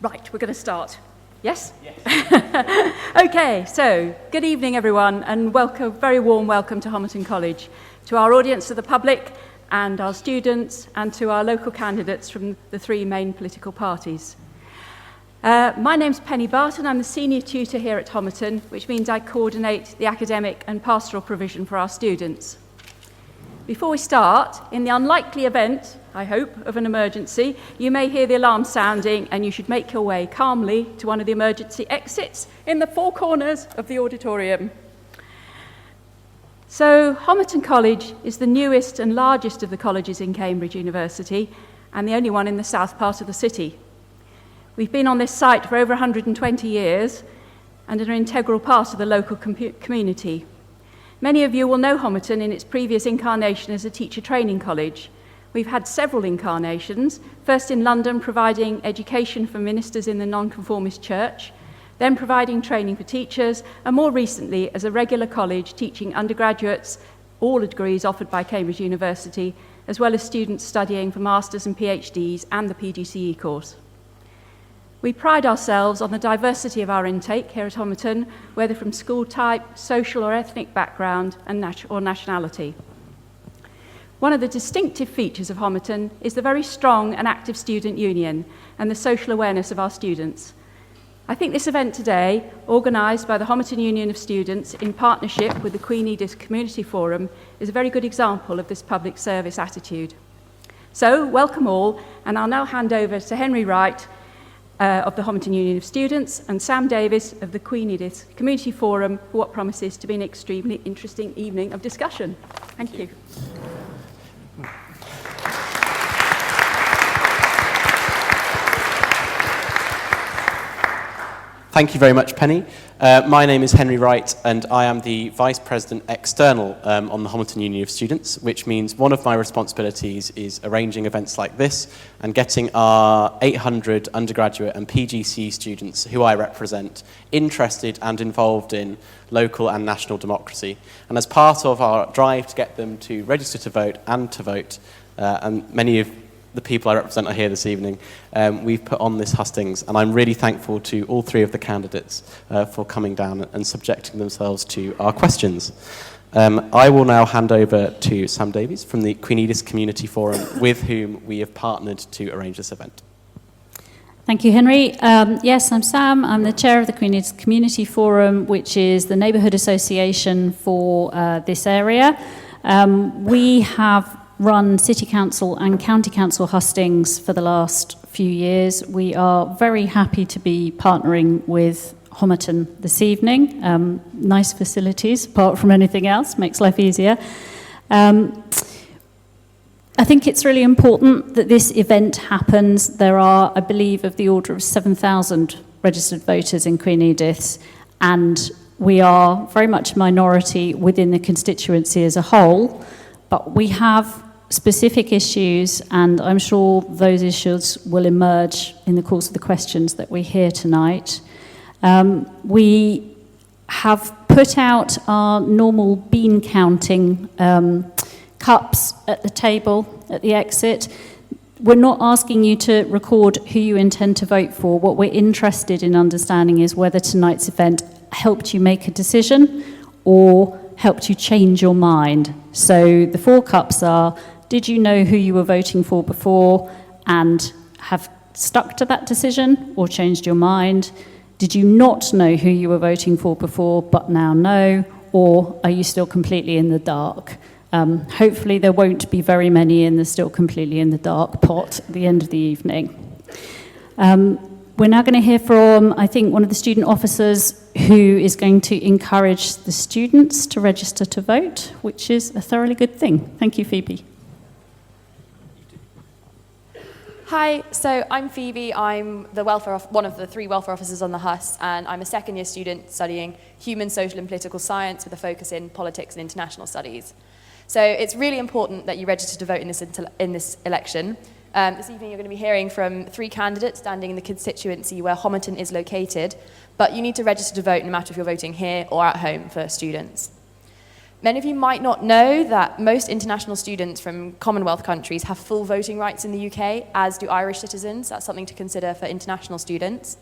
Right, we're going to start. Yes? Yes. Okay, so good evening everyone, and welcome, very warm welcome to Homerton College, to our audience of the public and our students, and to our local candidates from the three main political parties. My name's Penny Barton. I'm the senior tutor here at Homerton, which means I coordinate the academic and pastoral provision for our students. Before we start, in the unlikely event, I hope, of an emergency, you may hear the alarm sounding and you should make your way calmly to one of the emergency exits in the four corners of the auditorium. So, Homerton College is the newest and largest of the colleges in Cambridge University and the only one in the south part of the city. We've been on this site for over 120 years and are an integral part of the local community. Many of you will know Homerton in its previous incarnation as a teacher training college. We've had several incarnations, first in London providing education for ministers in the nonconformist church, then providing training for teachers, and more recently as a regular college teaching undergraduates, all degrees offered by Cambridge University, as well as students studying for masters and PhDs and the PGCE course. We pride ourselves on the diversity of our intake here at Homerton, whether from school type, social or ethnic background, or nationality. One of the distinctive features of Homerton is the very strong and active student union and the social awareness of our students. I think this event today, organised by the Homerton Union of Students in partnership with the Queen Edith's Community Forum, is a very good example of this public service attitude. So, welcome all, and I'll now hand over to Henry Wright, of the Homerton Union of Students, and Sam Davies of the Queen Edith's Community Forum for what promises to be an extremely interesting evening of discussion. Thank you. Thank you very much, Penny. My name is Henry Wright, and I am the Vice President External on the Homerton Union of Students, which means one of my responsibilities is arranging events like this and getting our 800 undergraduate and PGCE students, who I represent, interested and involved in local and national democracy. And as part of our drive to get them to register to vote and to vote, and many of the people I represent are here this evening, we've put on this Hustings, and I'm really thankful to all three of the candidates for coming down and subjecting themselves to our questions. I will now hand over to Sam Davies from the Queen Edith's Community Forum, with whom we have partnered to arrange this event. Thank you, Henry. Yes, I'm Sam. I'm the chair of the Queen Edith's Community Forum, which is the neighbourhood association for this area. We have run City Council and County Council hustings for the last few years. We are very happy to be partnering with Homerton this evening. Nice facilities, apart from anything else, makes life easier. I think it's really important that this event happens. There are, I believe, of the order of 7,000 registered voters in Queen Edith's, and we are very much a minority within the constituency as a whole, but we have specific issues, and I'm sure those issues will emerge in the course of the questions that we hear tonight. We have put out our normal bean counting cups at the table at the exit. We're not asking you to record who you intend to vote for. What we're interested in understanding is whether tonight's event helped you make a decision or helped you change your mind. So the four cups are: did you know who you were voting for before and have stuck to that decision or changed your mind? Did you not know who you were voting for before but now know? Or are you still completely in the dark? Hopefully there won't be very many in the still completely in the dark pot at the end of the evening. We're now going to hear from, I think, one of the student officers who is going to encourage the students to register to vote, which is a thoroughly good thing. Thank you, Phoebe. Hi, so I'm Phoebe. I'm one of the three welfare officers on the HUS, and I'm a second-year student studying human, social and political science with a focus in politics and international studies. So it's really important that you register to vote in this election. This evening you're going to be hearing from three candidates standing in the constituency where Homerton is located, but you need to register to vote no matter if you're voting here or at home for students. Many of you might not know that most international students from Commonwealth countries have full voting rights in the UK, as do Irish citizens. That's something to consider for international students.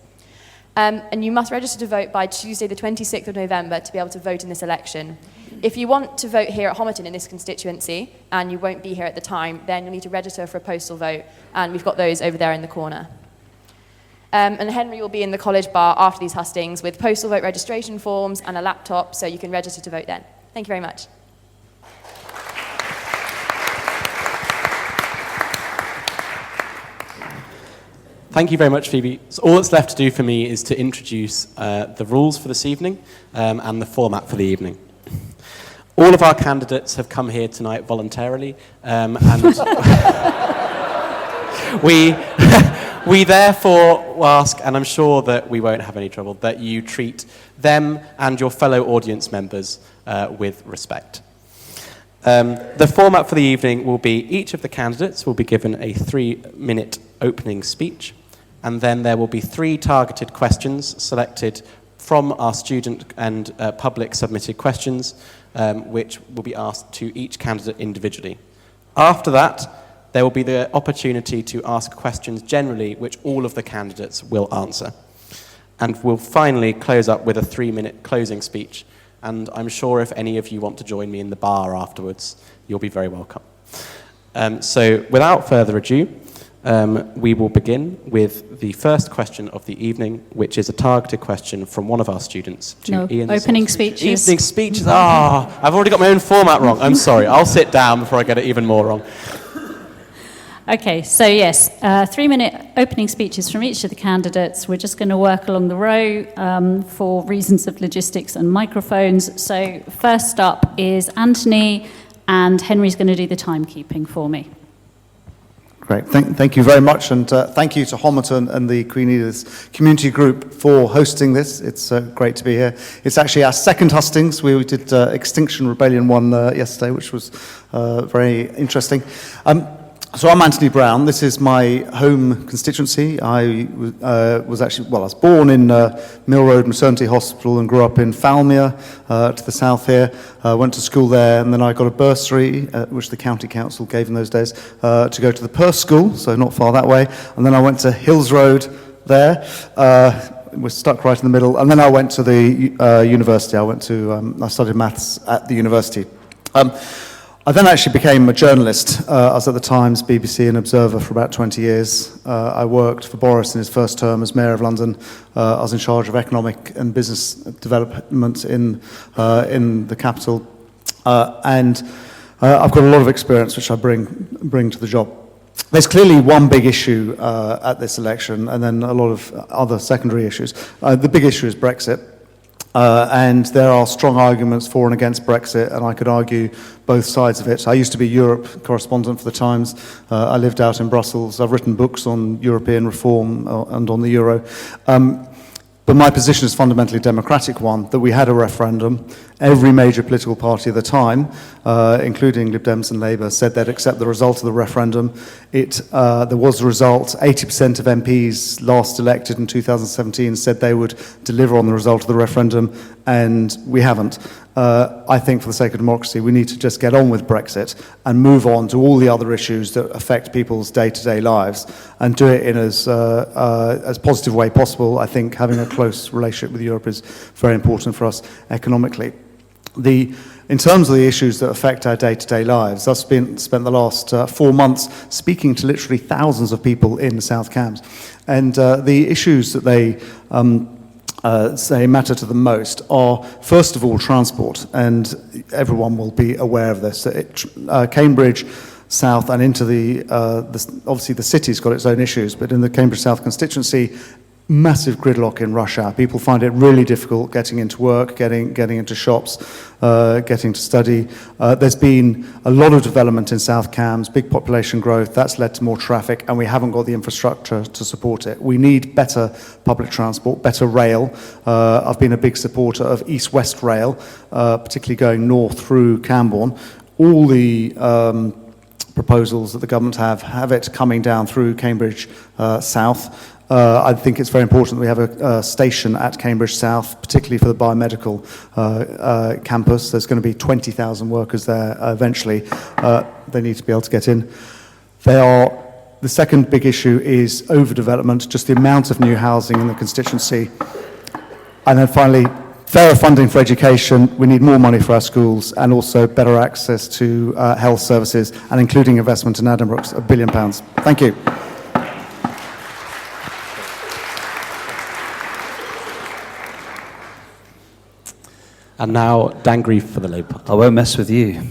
And you must register to vote by Tuesday the 26th of November to be able to vote in this election. If you want to vote here at Homerton in this constituency, and you won't be here at the time, then you'll need to register for a postal vote, and we've got those over there in the corner. And Henry will be in the college bar after these hustings with postal vote registration forms and a laptop, so you can register to vote then. Thank you very much. Thank you very much, Phoebe. So all that's left to do for me is to introduce the rules for this evening and the format for the evening. All of our candidates have come here tonight voluntarily, and we therefore ask, and I'm sure that we won't have any trouble, that you treat them and your fellow audience members with respect. The format for the evening will be each of the candidates will be given a 3-minute opening speech, and then there will be 3 targeted questions selected from our student and public submitted questions, which will be asked to each candidate individually. After that, there will be the opportunity to ask questions generally, which all of the candidates will answer. And we'll finally close up with a 3-minute closing speech. And I'm sure if any of you want to join me in the bar afterwards, you'll be very welcome. So without further ado, we will begin with the first question of the evening, which is a targeted question from one of our students to Ian opening Sollom. speeches. Evening speeches. I've already got my own format wrong. I'm sorry. I'll sit down before I get it even more wrong. Okay, so yes, 3-minute opening speeches from each of the candidates. We're just going to work along the row for reasons of logistics and microphones. So first up is Anthony, and Henry's going to do the timekeeping for me. Great, thank you very much, and thank you to Homerton and the Queen Edith's community group for hosting this. It's great to be here. It's actually our second hustings. We did Extinction Rebellion one yesterday, which was very interesting. So I'm Anthony Browne. This is my home constituency. I was born in Mill Road Maternity Hospital and grew up in Falmere to the south here. Went to school there, and then I got a bursary, which the county council gave in those days, to go to the Perth School, so not far that way. And then I went to Hills Road there. We're stuck right in the middle. And then I went to the university. I studied maths at the university. I then actually became a journalist. I was at the Times, BBC and Observer for about 20 years. I worked for Boris in his first term as Mayor of London. I was in charge of economic and business development in the capital. And I've got a lot of experience which I bring to the job. There's clearly one big issue at this election, and then a lot of other secondary issues. The big issue is Brexit. And there are strong arguments for and against Brexit, and I could argue both sides of it. I used to be Europe correspondent for the Times. I lived out in Brussels. I've written books on European reform and on the euro. But my position is fundamentally a democratic one, that we had a referendum. Every major political party at the time, including Lib Dems and Labour, said they'd accept the result of the referendum. There was a result. 80% of MPs last elected in 2017 said they would deliver on the result of the referendum, and we haven't. I think for the sake of democracy, we need to just get on with Brexit and move on to all the other issues that affect people's day-to-day lives and do it in as positive way possible. I think having a close relationship with Europe is very important for us economically. In terms of the issues that affect our day-to-day lives, I've spent the last 4 months speaking to literally thousands of people in the South Cambs, and the issues that they say matter to them most are, first of all, transport, and everyone will be aware of this. Cambridge South and into obviously the city's got its own issues, but in the Cambridge South constituency, massive gridlock in rush hour. People find it really difficult getting into work, getting into shops, getting to study. There's been a lot of development in South Cambs, big population growth. That's led to more traffic, and we haven't got the infrastructure to support it. We need better public transport, better rail. I've been a big supporter of East-West Rail, particularly going north through Camborne. All the proposals that the government have it coming down through Cambridge South. I think it's very important that we have a station at Cambridge South, particularly for the biomedical campus. There's going to be 20,000 workers there eventually. They need to be able to get in. The second big issue is overdevelopment, just the amount of new housing in the constituency. And then finally, fairer funding for education. We need more money for our schools and also better access to health services, and including investment in Addenbrooke's, £1 billion. Thank you. And now, Dan Greef for the Labour Party. I won't mess with you.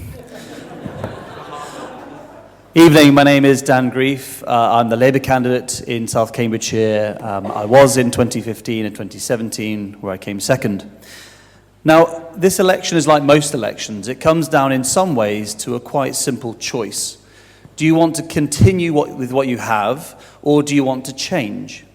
Evening, my name is Dan Greef. I'm the Labour candidate in South Cambridgeshire. I was in 2015 and 2017, where I came second. Now, this election is like most elections. It comes down in some ways to a quite simple choice. Do you want to continue with what you have, or do you want to change?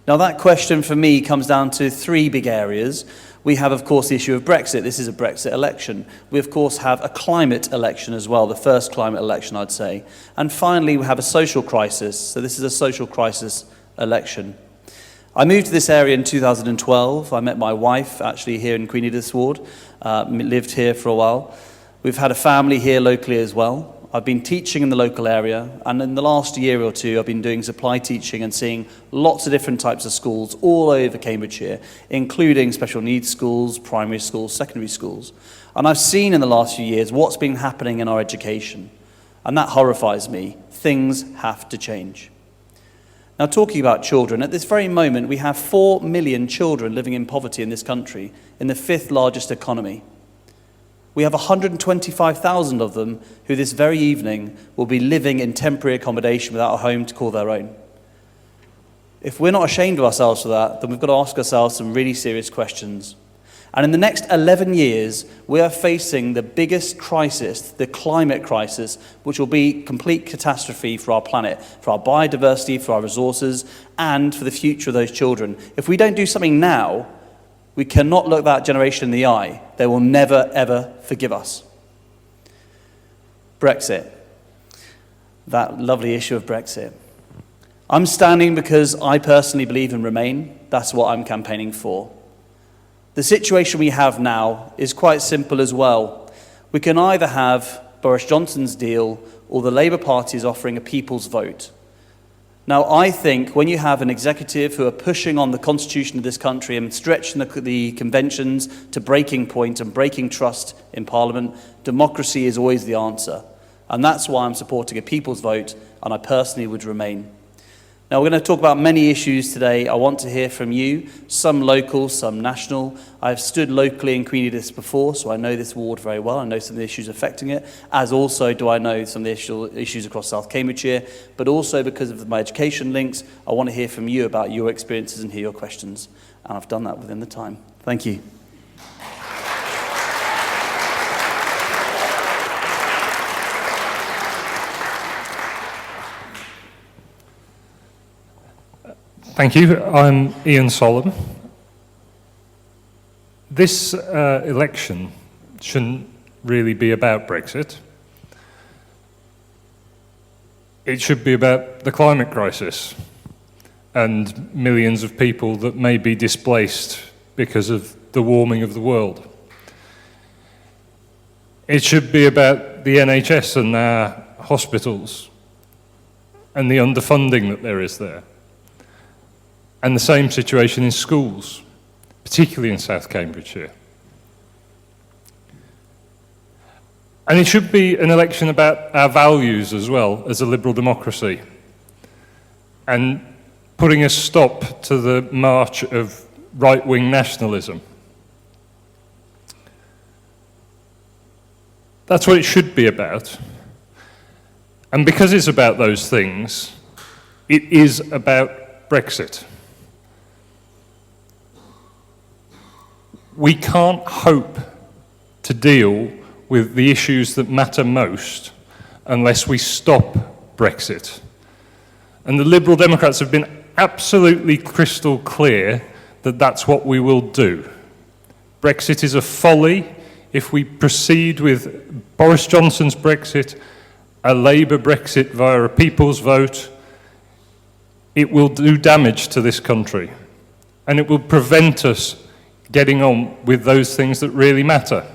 Now, that question for me comes down to three big areas. We have, of course, the issue of Brexit. This is a Brexit election. We, of course, have a climate election as well, the first climate election, I'd say. And finally, we have a social crisis. So this is a social crisis election. I moved to this area in 2012. I met my wife, actually, here in Queen Edith's ward. Lived here for a while. We've had a family here locally as well. I've been teaching in the local area, and in the last year or two, I've been doing supply teaching and seeing lots of different types of schools all over Cambridgeshire, including special needs schools, primary schools, secondary schools. And I've seen in the last few years what's been happening in our education, and that horrifies me. Things have to change. Now, talking about children, at this very moment, we have 4 million children living in poverty in this country, in the 5th largest economy. We have 125,000 of them who this very evening will be living in temporary accommodation without a home to call their own. If we're not ashamed of ourselves for that, then we've got to ask ourselves some really serious questions. And in the next 11 years, we are facing the biggest crisis, the climate crisis, which will be complete catastrophe for our planet, for our biodiversity, for our resources, and for the future of those children. If we don't do something now, we cannot look that generation in the eye. They will never, ever forgive us. Brexit. That lovely issue of Brexit. I'm standing because I personally believe in Remain. That's what I'm campaigning for. The situation we have now is quite simple as well. We can either have Boris Johnson's deal or the Labour Party is offering a people's vote. Now, I think when you have an executive who are pushing on the constitution of this country and stretching the conventions to breaking point and breaking trust in Parliament, democracy is always the answer. And that's why I'm supporting a people's vote, and I personally would Remain. Now, we're going to talk about many issues today. I want to hear from you, some local, some national. I've stood locally in Queen Edith's before, so I know this ward very well. I know some of the issues affecting it, as also do I know some of the issues across South Cambridgeshire. But also because of my education links, I want to hear from you about your experiences and hear your questions. And I've done that within the time. Thank you. Thank you. I'm Ian Sollom. This election shouldn't really be about Brexit. It should be about the climate crisis and millions of people that may be displaced because of the warming of the world. It should be about the NHS and our hospitals and the underfunding that there is there. And the same situation in schools, particularly in South Cambridgeshire. And it should be an election about our values as well as a liberal democracy, and putting a stop to the march of right-wing nationalism. That's what it should be about. And because it's about those things, it is about Brexit. We can't hope to deal with the issues that matter most unless we stop Brexit. And the Liberal Democrats have been absolutely crystal clear that that's what we will do. Brexit is a folly. If we proceed with Boris Johnson's Brexit a Labour Brexit via a people's vote, it will do damage to this country. And it will prevent us getting on with those things that really matter.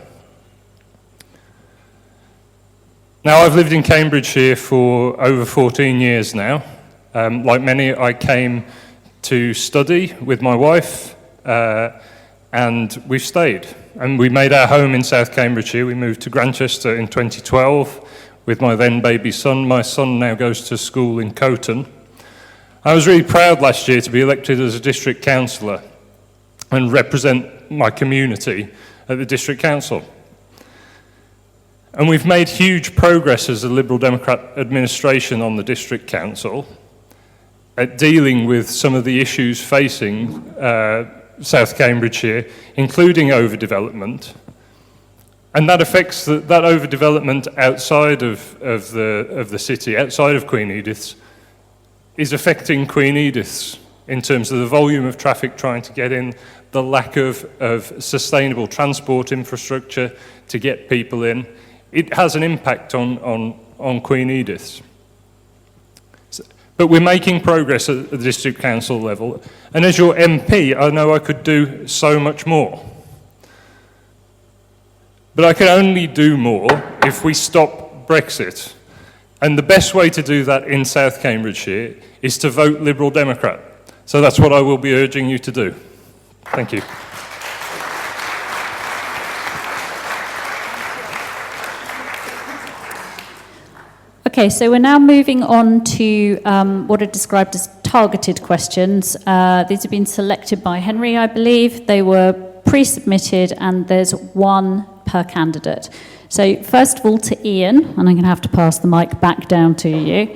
Now, I've lived in Cambridgeshire for over 14 years now. Like many, I came to study with my wife, and we've stayed. And we made our home in South Cambridgeshire. We moved to Grantchester in 2012 with my then baby son. My son now goes to school in Coton. I was really proud last year to be elected as a district councillor and represent my community at the district council. And we've made huge progress as a Liberal Democrat administration on the district council at dealing with some of the issues facing South Cambridgeshire, including overdevelopment. And that affects that overdevelopment outside of the city, outside of Queen Edith's, is affecting Queen Edith's in terms of the volume of traffic trying to get in, the lack of sustainable transport infrastructure to get people in. It has an impact on Queen Edith's. But we're making progress at the district council level, and as your MP, I know I could do so much more. But I can only do more if we stop Brexit. And the best way to do that in South Cambridgeshire is to vote Liberal Democrat. So that's what I will be urging you to do. Thank you. Okay, so we're now moving on to what are described as targeted questions. These have been selected by Henry, I believe. They were pre-submitted, and there's one per candidate. So first of all to Ian, and I'm going to have to pass the mic back down to you.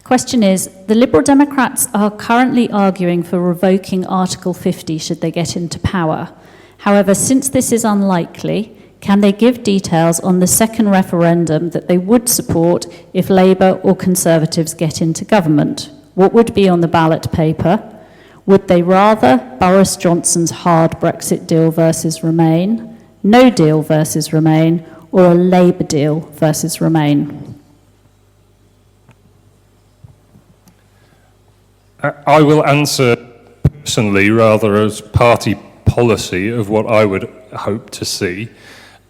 Question is, the Liberal Democrats are currently arguing for revoking Article 50 should they get into power. However, since this is unlikely, can they give details on the second referendum that they would support if Labour or Conservatives get into government? What would be on the ballot paper? Would they rather Boris Johnson's hard Brexit deal versus Remain, no deal versus Remain, or a Labour deal versus Remain? I will answer personally rather as party policy of what I would hope to see.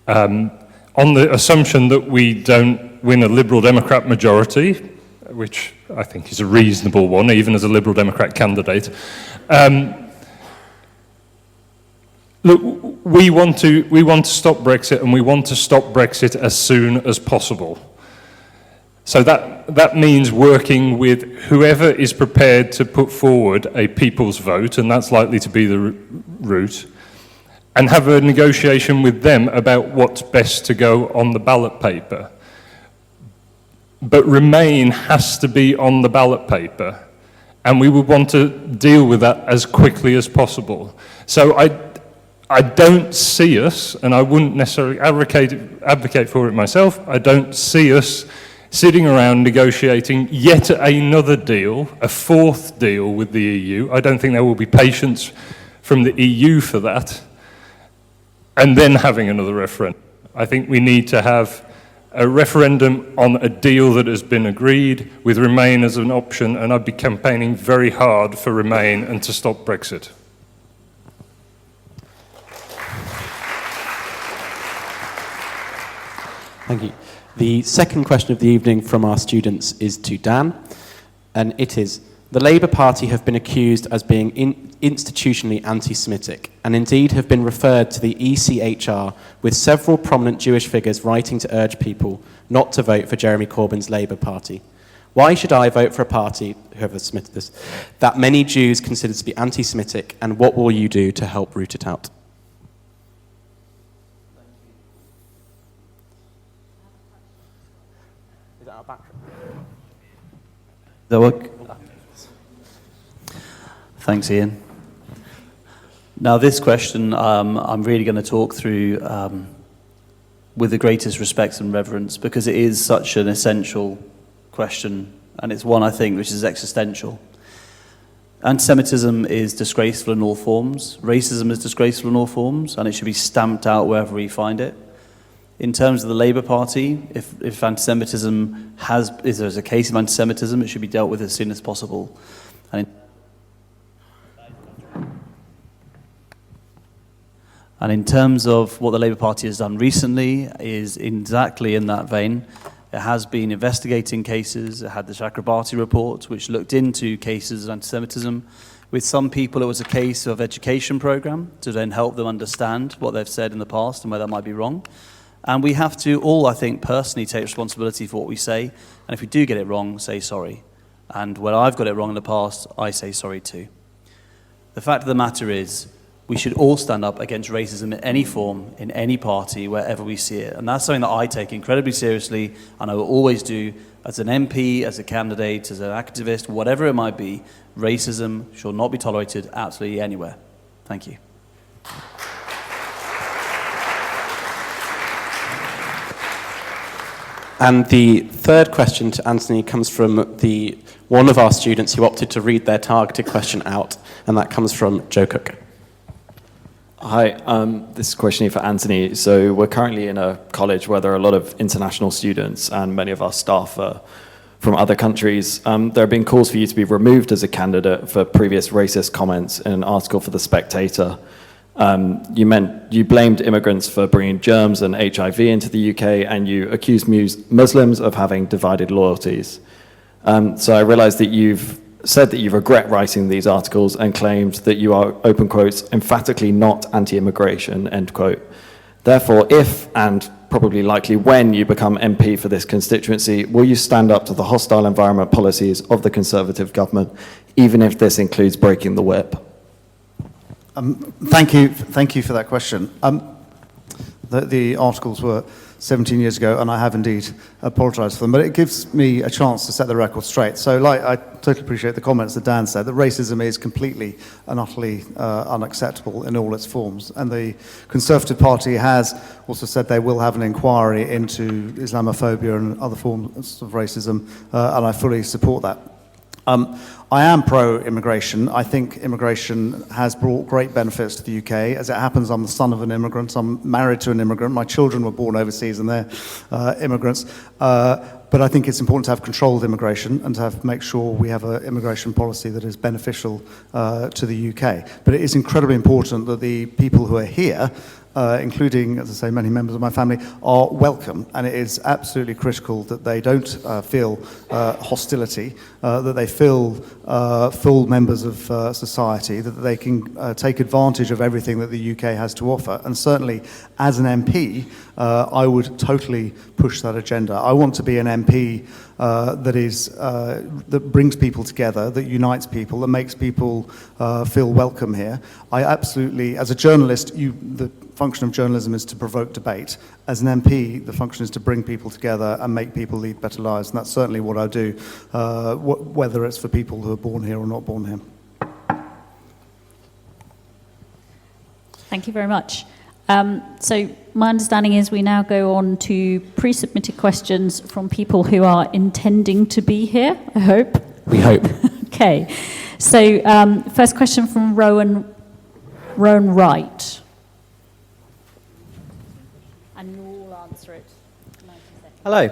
On the assumption that we don't win a Liberal Democrat majority, which I think is a reasonable one, even as a Liberal Democrat candidate. Look, we want to stop Brexit, and we want to stop Brexit as soon as possible. So that means working with whoever is prepared to put forward a people's vote, and that's likely to be the route, and have a negotiation with them about what's best to go on the ballot paper. But Remain has to be on the ballot paper, and we would want to deal with that as quickly as possible. So I don't see us, and I wouldn't necessarily advocate for it myself, I don't see us sitting around negotiating yet another deal, a fourth deal with the EU. I don't think there will be patience from the EU for that, and then having another referendum. I think we need to have a referendum on a deal that has been agreed with Remain as an option, and I'd be campaigning very hard for Remain and to stop Brexit. Thank you. The second question of the evening from our students is to Dan, and it is, the Labour Party have been accused as being institutionally anti-Semitic, and indeed have been referred to the ECHR, with several prominent Jewish figures writing to urge people not to vote for Jeremy Corbyn's Labour Party. Why should I vote for a party, whoever submitted this, that many Jews consider to be anti-Semitic, and what will you do to help root it out? Is that our battery? Does that work? Thanks, Ian. Now, this question I'm really going to talk through with the greatest respect and reverence, because it is such an essential question, and it's one, I think, which is existential. Anti-Semitism is disgraceful in all forms. Racism is disgraceful in all forms, and it should be stamped out wherever we find it. In terms of the Labour Party, if anti-Semitism if there's a case of anti-Semitism, it should be dealt with as soon as possible. And in terms of what the Labour Party has done recently is exactly in that vein. It has been investigating cases. It had the Chakrabarti report, which looked into cases of anti-Semitism. With some people, it was a case of education program to then help them understand what they've said in the past and where that might be wrong. And we have to all, I think, personally take responsibility for what we say. And if we do get it wrong, say sorry. And when I've got it wrong in the past, I say sorry too. The fact of the matter is, we should all stand up against racism in any form, in any party, wherever we see it. And that's something that I take incredibly seriously, and I will always do as an MP, as a candidate, as an activist, whatever it might be. Racism shall not be tolerated absolutely anywhere. Thank you. And the third question to Anthony comes from one of our students who opted to read their targeted question out, and that comes from Joe Cook. Hi, this question for Anthony. So we're currently in a college where there are a lot of international students, and many of our staff are from other countries. There have been calls for you to be removed as a candidate for previous racist comments in an article for The Spectator. You blamed immigrants for bringing germs and HIV into the UK, and you accused Muslims of having divided loyalties. So I realised that you've said that you regret writing these articles and claimed that you are, open quotes, emphatically not anti-immigration, end quote. Therefore, if, and probably likely when, you become MP for this constituency, will you stand up to the hostile environment policies of the Conservative government, even if this includes breaking the whip? Thank you for that question. The articles were 17 years ago, and I have indeed apologised for them, but it gives me a chance to set the record straight. So, I totally appreciate the comments that Dan said, that racism is completely and utterly unacceptable in all its forms. And the Conservative Party has also said they will have an inquiry into Islamophobia and other forms of racism, and I fully support that. I am pro-immigration. I think immigration has brought great benefits to the UK. As it happens, I'm the son of an immigrant. I'm married to an immigrant. My children were born overseas and they're immigrants. But I think it's important to have controlled immigration and to make sure we have an immigration policy that is beneficial to the UK. But it is incredibly important that the people who are here, including, as I say, many members of my family, are welcome. And it is absolutely critical that they don't feel hostility, that they feel full members of society, that they can take advantage of everything that the UK has to offer. And certainly, as an MP, I would totally push that agenda. I want to be an MP that brings people together, that unites people, that makes people feel welcome here. I absolutely, as a journalist, the function of journalism is to provoke debate. As an MP, the function is to bring people together and make people lead better lives, and that's certainly what I do, whether it's for people who are born here or not born here. Thank you very much. So my understanding is we now go on to pre-submitted questions from people who are intending to be here, I hope. We hope. Okay. So first question from Rowan Wright. And you'll answer it. 90 seconds. Hello.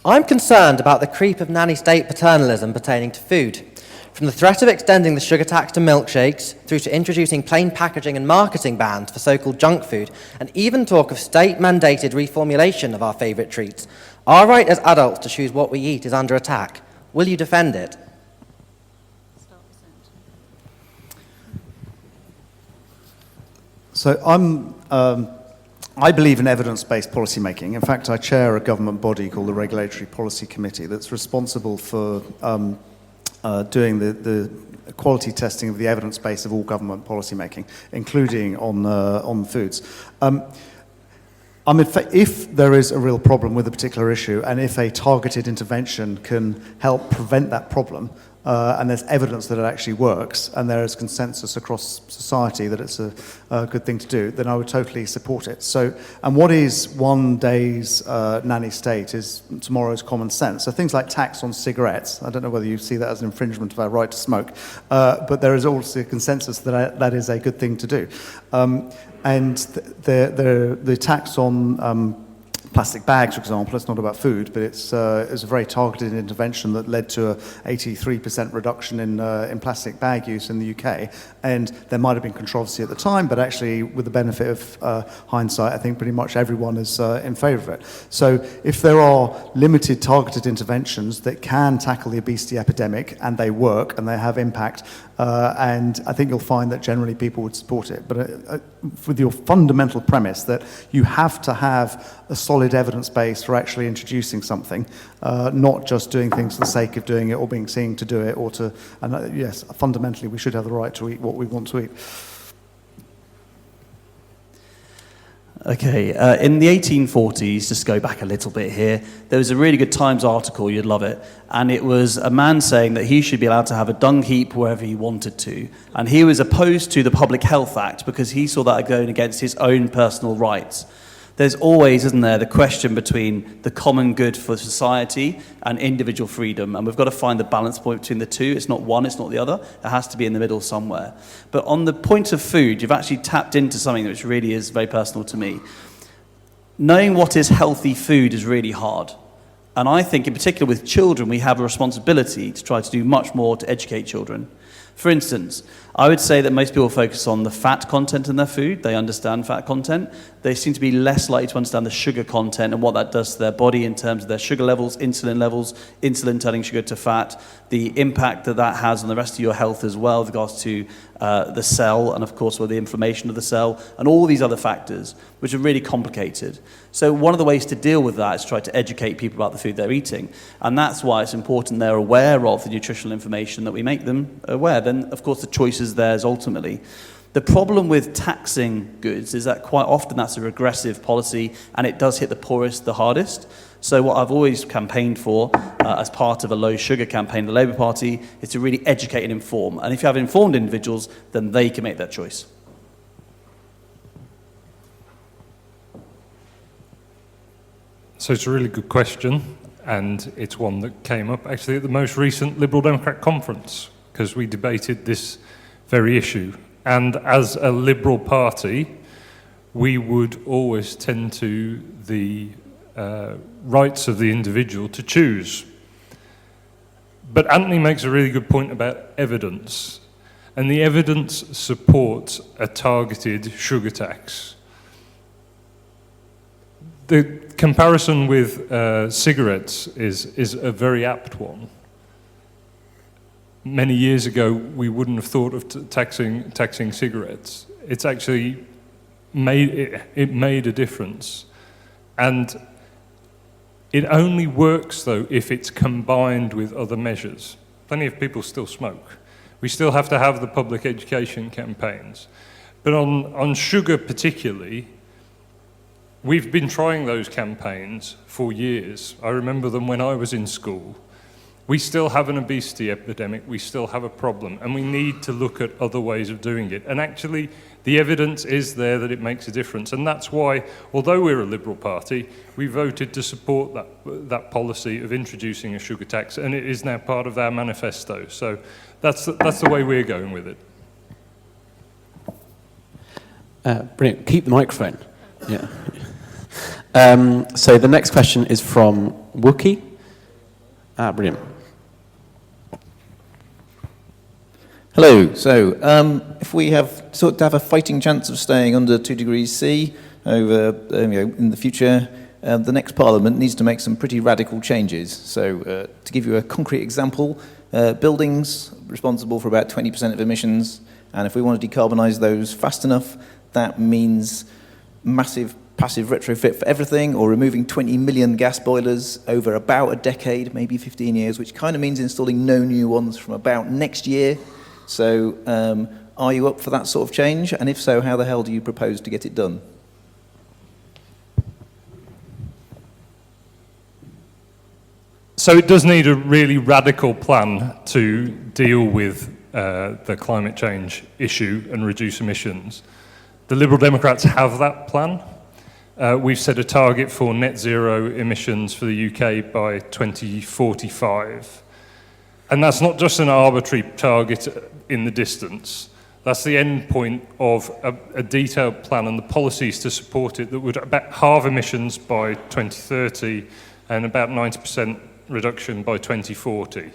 I'm concerned about the creep of nanny state paternalism pertaining to food. From the threat of extending the sugar tax to milkshakes, through to introducing plain packaging and marketing bans for so-called junk food, and even talk of state-mandated reformulation of our favourite treats, our right as adults to choose what we eat is under attack. Will you defend it? So I believe in evidence-based policy making. In fact, I chair a government body called the Regulatory Policy Committee that's responsible for doing the quality testing of the evidence base of all government policy making, including on foods. If there is a real problem with a particular issue, and if a targeted intervention can help prevent that problem, and there's evidence that it actually works, and there is consensus across society that it's a good thing to do, then I would totally support it. So, and what is one day's nanny state is tomorrow's common sense. So things like tax on cigarettes, I don't know whether you see that as an infringement of our right to smoke, but there is also a consensus that that is a good thing to do. And the tax on plastic bags, for example. It's not about food, but it's a very targeted intervention that led to an 83% reduction in plastic bag use in the UK. And there might have been controversy at the time, but actually, with the benefit of hindsight, I think pretty much everyone is in favour of it. So if there are limited targeted interventions that can tackle the obesity epidemic, and they work and they have impact, and I think you'll find that generally people would support it. But with your fundamental premise that you have to have a solid evidence base for actually introducing something, not just doing things for the sake of doing it or being seen to do it, or to, and yes, fundamentally we should have the right to eat what we want to eat. Okay, in the 1840s, just go back a little bit here, there was a really good Times article, you'd love it, and it was a man saying that he should be allowed to have a dung heap wherever he wanted to, and he was opposed to the Public Health Act because he saw that going against his own personal rights. There's always, isn't there, the question between the common good for society and individual freedom, and we've got to find the balance point between the two. It's not one, it's not the other. It has to be in the middle somewhere. But on the point of food, you've actually tapped into something which really is very personal to me. Knowing what is healthy food is really hard. And I think, in particular with children, we have a responsibility to try to do much more to educate children. For instance, I would say that most people focus on the fat content in their food. They understand fat content. They seem to be less likely to understand the sugar content and what that does to their body in terms of their sugar levels, insulin turning sugar to fat, the impact that that has on the rest of your health as well with regards to the cell and, of course, with the inflammation of the cell and all these other factors, which are really complicated. So one of the ways to deal with that is to try to educate people about the food they're eating. And that's why it's important they're aware of the nutritional information, that we make them aware. Then, of course, the choice is theirs ultimately. The problem with taxing goods is that quite often that's a regressive policy and it does hit the poorest the hardest. So what I've always campaigned for as part of a low sugar campaign, the Labour Party, is to really educate and inform. And if you have informed individuals, then they can make that choice. So it's a really good question, and it's one that came up actually at the most recent Liberal Democrat conference, because we debated this very issue. And as a Liberal Party, we would always tend to the rights of the individual to choose. But Anthony makes a really good point about evidence, and the evidence supports a targeted sugar tax. The comparison with cigarettes is a very apt one. Many years ago, we wouldn't have thought of taxing cigarettes. It's actually made a difference, and it only works though if it's combined with other measures. Plenty of people still smoke. We still have to have the public education campaigns, but on sugar particularly, we've been trying those campaigns for years. I remember them when I was in school. We still have an obesity epidemic, we still have a problem, and we need to look at other ways of doing it. And actually, the evidence is there that it makes a difference. And that's why, although we're a Liberal Party, we voted to support that policy of introducing a sugar tax, and it is now part of our manifesto. So that's the way we're going with it. Brilliant. Keep the microphone. Yeah. So the next question is from Wookie. Brilliant. Hello. So, if we have to have a fighting chance of staying under 2 degrees C over in the future, the next Parliament needs to make some pretty radical changes. So, to give you a concrete example, buildings responsible for about 20% of emissions, and if we want to decarbonise those fast enough, that means massive passive retrofit for everything, or removing 20 million gas boilers over about a decade, maybe 15 years, which kind of means installing no new ones from about next year. So are you up for that sort of change? And if so, how the hell do you propose to get it done? So it does need a really radical plan to deal with the climate change issue and reduce emissions. The Liberal Democrats have that plan. We've set a target for net zero emissions for the UK by 2045. And that's not just an arbitrary target in the distance. That's the end point of a detailed plan and the policies to support it that would about halve emissions by 2030 and about 90% reduction by 2040.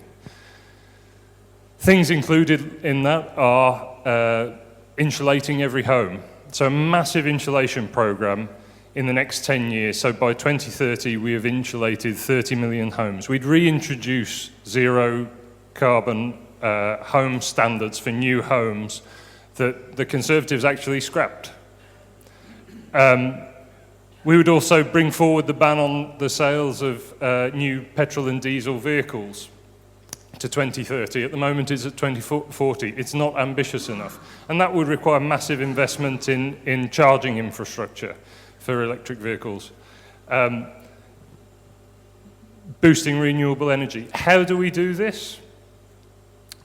Things included in that are insulating every home. So a massive insulation program in the next 10 years. So by 2030, we have insulated 30 million homes. We'd reintroduce zero carbon home standards for new homes that the Conservatives actually scrapped. We would also bring forward the ban on the sales of new petrol and diesel vehicles to 2030. At the moment it's at 2040. It's not ambitious enough. And that would require massive investment in charging infrastructure for electric vehicles. Boosting renewable energy. How do we do this?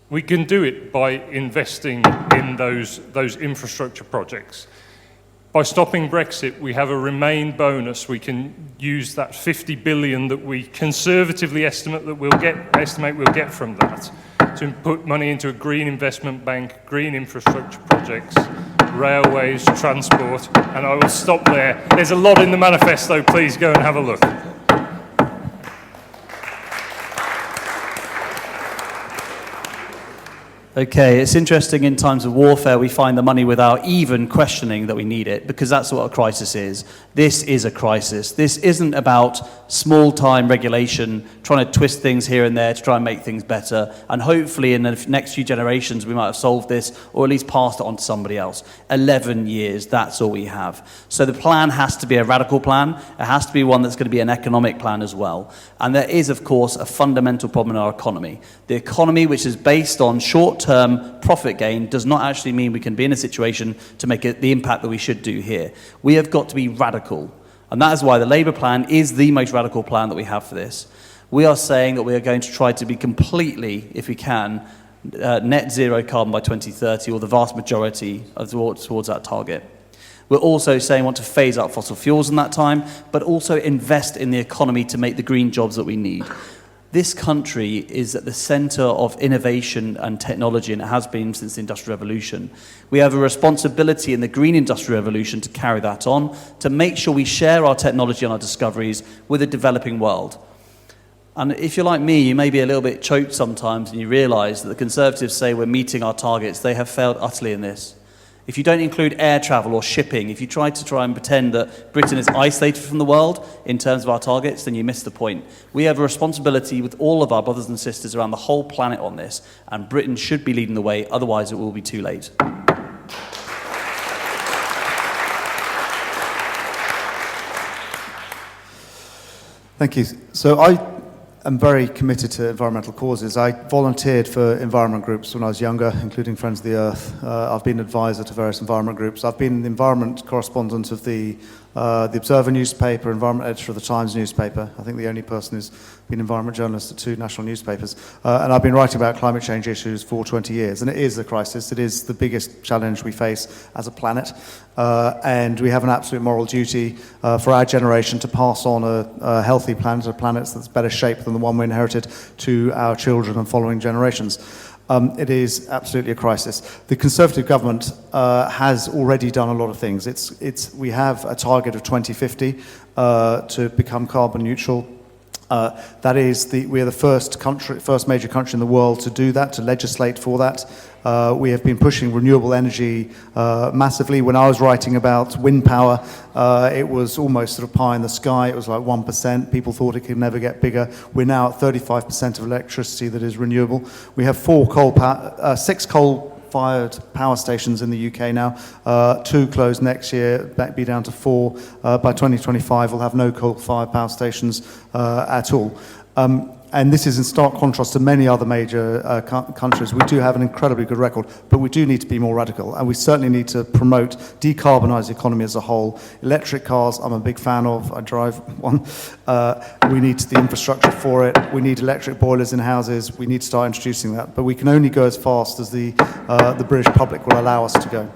We can do it by investing in those infrastructure projects. By stopping Brexit, we have a Remain bonus. We can use that 50 billion that we conservatively estimate we'll get from that to put money into a green investment bank, green infrastructure projects, railways, transport, and I will stop there. There's a lot in the manifesto. Please go and have a look. Okay, it's interesting in times of warfare we find the money without even questioning that we need it, because that's what a crisis is. This is a crisis. This isn't about small-time regulation, trying to twist things here and there to try and make things better, and hopefully in the next few generations we might have solved this, or at least passed it on to somebody else. 11 years, that's all we have. So the plan has to be a radical plan. It has to be one that's going to be an economic plan as well. And there is, of course, a fundamental problem in our economy. The economy, which is based on short-term profit gain, does not actually mean we can be in a situation to make it the impact that we should do here. We have got to be radical. And that is why the Labour plan is the most radical plan that we have for this. We are saying that we are going to try to be completely, if we can, net zero carbon by 2030, or the vast majority towards that target. We're also saying we want to phase out fossil fuels in that time, but also invest in the economy to make the green jobs that we need. This country is at the centre of innovation and technology, and it has been since the Industrial Revolution. We have a responsibility in the Green Industrial Revolution to carry that on, to make sure we share our technology and our discoveries with the developing world. And if you're like me, you may be a little bit choked sometimes and you realise that the Conservatives say we're meeting our targets. They have failed utterly in this. If you don't include air travel or shipping, if you try and pretend that Britain is isolated from the world in terms of our targets, then you miss the point. We have a responsibility with all of our brothers and sisters around the whole planet on this, and Britain should be leading the way, otherwise it will be too late. Thank you. So I'm very committed to environmental causes. I volunteered for environment groups when I was younger, including Friends of the Earth. I've been advisor to various environment groups. I've been the environment correspondent of the Observer newspaper, environment editor of the Times newspaper. I think the only person who's been environment journalist at 2 national newspapers. And I've been writing about climate change issues for 20 years. And it is a crisis. It is the biggest challenge we face as a planet. And we have an absolute moral duty for our generation to pass on a healthy planet, a planet that's better shaped than the one we inherited, to our children and following generations. It is absolutely a crisis. The Conservative government has already done a lot of things. We have a target of 2050 to become carbon neutral. That is, we are the first major country in the world to do that, to legislate for that. We have been pushing renewable energy massively. When I was writing about wind power, it was almost sort of pie in the sky. It was like 1%. People thought it could never get bigger. We're now at 35% of electricity that is renewable. We have 6 coal-fired power stations in the UK now. 2 close next year, be down to 4. By 2025, we'll have no coal-fired power stations at all. And this is in stark contrast to many other major countries. We do have an incredibly good record, but we do need to be more radical, and we certainly need to promote decarbonise the economy as a whole. Electric cars, I'm a big fan of. I drive one. We need the infrastructure for it. We need electric boilers in houses. We need to start introducing that, but we can only go as fast as the British public will allow us to go.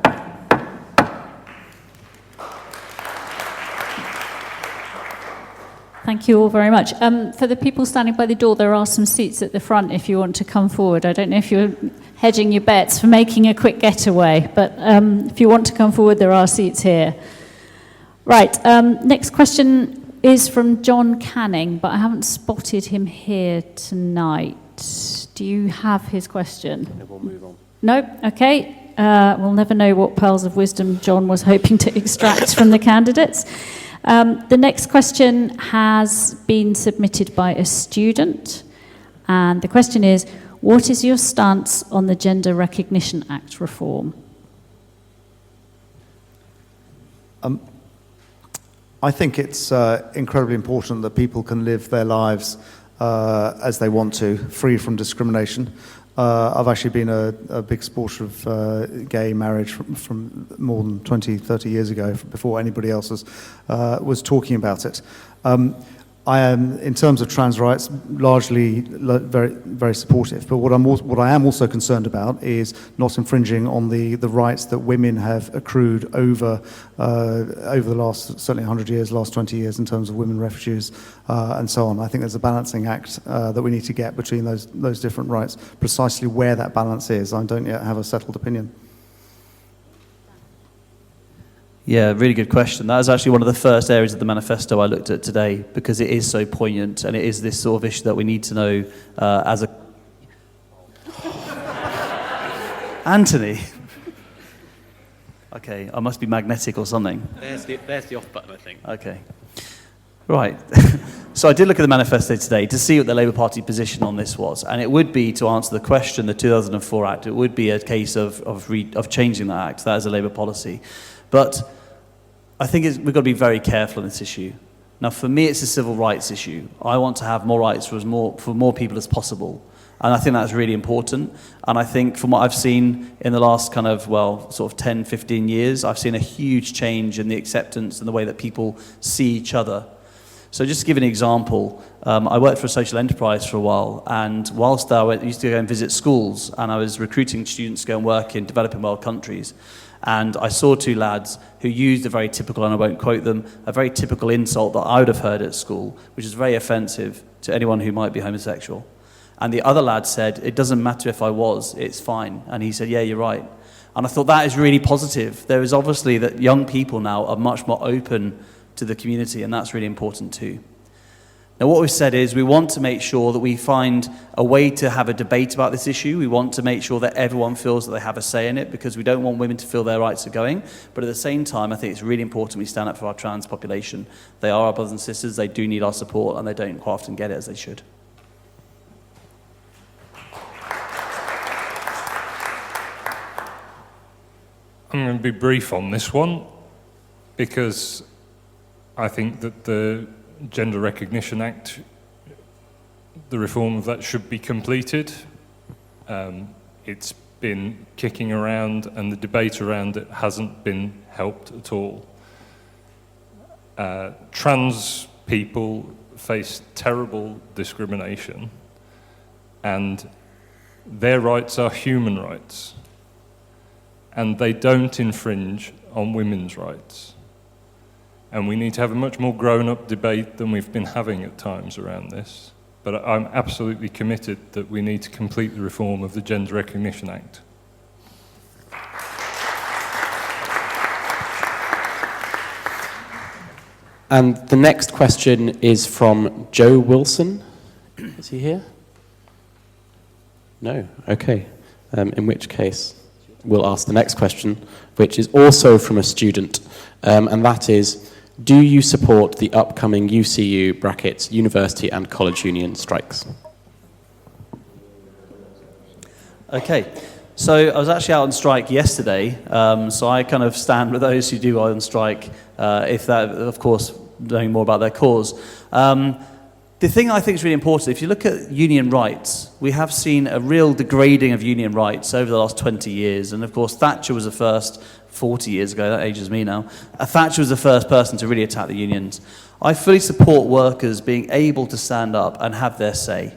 Thank you all very much. For the people standing by the door, there are some seats at the front if you want to come forward. I don't know if you're hedging your bets for making a quick getaway, but if you want to come forward, there are seats here. Right, next question is from John Canning, but I haven't spotted him here tonight. Do you have his question? No, we'll move on. No? Okay. We'll never know what pearls of wisdom John was hoping to extract from the candidates. The next question has been submitted by a student, and the question is, what is your stance on the Gender Recognition Act reform? I think it's incredibly important that people can live their lives as they want to, free from discrimination. I've actually been a big supporter of gay marriage from more than 20, 30 years ago, before anybody else was talking about it. I am, in terms of trans rights, largely very, very supportive. But what I am also concerned about is not infringing on the rights that women have accrued over the last, certainly 100 years, last 20 years, in terms of women refugees and so on. I think there's a balancing act that we need to get between those different rights. Precisely where that balance is, I don't yet have a settled opinion. Yeah, really good question. That was actually one of the first areas of the manifesto I looked at today, because it is so poignant, and it is this sort of issue that we need to know as a... Anthony! Okay, I must be magnetic or something. There's the off button, I think. Okay. Right. So I did look at the manifesto today to see what the Labour Party position on this was, and it would be, to answer the question, the 2004 Act, it would be a case of changing that Act. That is a Labour policy. But I think we've got to be very careful on this issue. Now, for me, it's a civil rights issue. I want to have more rights for more people as possible. And I think that's really important. And I think from what I've seen in the last kind of, sort of 10, 15 years, I've seen a huge change in the acceptance and the way that people see each other. So just to give an example, I worked for a social enterprise for a while, and whilst I used to go and visit schools, and I was recruiting students to go and work in developing world countries, and I saw two lads who used a very typical, and I won't quote them, a very typical insult that I would have heard at school, which is very offensive to anyone who might be homosexual. And the other lad said, it doesn't matter if I was, it's fine. And he said, yeah, you're right. And I thought that is really positive. There is obviously that young people now are much more open to the community, and that's really important too. Now, what we've said is we want to make sure that we find a way to have a debate about this issue. We want to make sure that everyone feels that they have a say in it, because we don't want women to feel their rights are going. But at the same time, I think it's really important we stand up for our trans population. They are our brothers and sisters, they do need our support, and they don't quite often get it as they should. I'm going to be brief on this one, because I think that the Gender Recognition Act, the reform of that should be completed. It's been kicking around, and the debate around it hasn't been helped at all. Trans people face terrible discrimination, and their rights are human rights, and they don't infringe on women's rights. And we need to have a much more grown-up debate than we've been having at times around this. But I'm absolutely committed that we need to complete the reform of the Gender Recognition Act. And the next question is from Joe Wilson. Is he here? No? Okay. In which case, we'll ask the next question, which is also from a student, and that is, do you support the upcoming UCU brackets University and College Union strikes? Okay, so I was actually out on strike yesterday, so I kind of stand with those who do go on strike, if that, of course, knowing more about their cause. The thing I think is really important, if you look at union rights, we have seen a real degrading of union rights over the last 20 years, and of course Thatcher was the first, 40 years ago, that ages me now, Thatcher was the first person to really attack the unions. I fully support workers being able to stand up and have their say.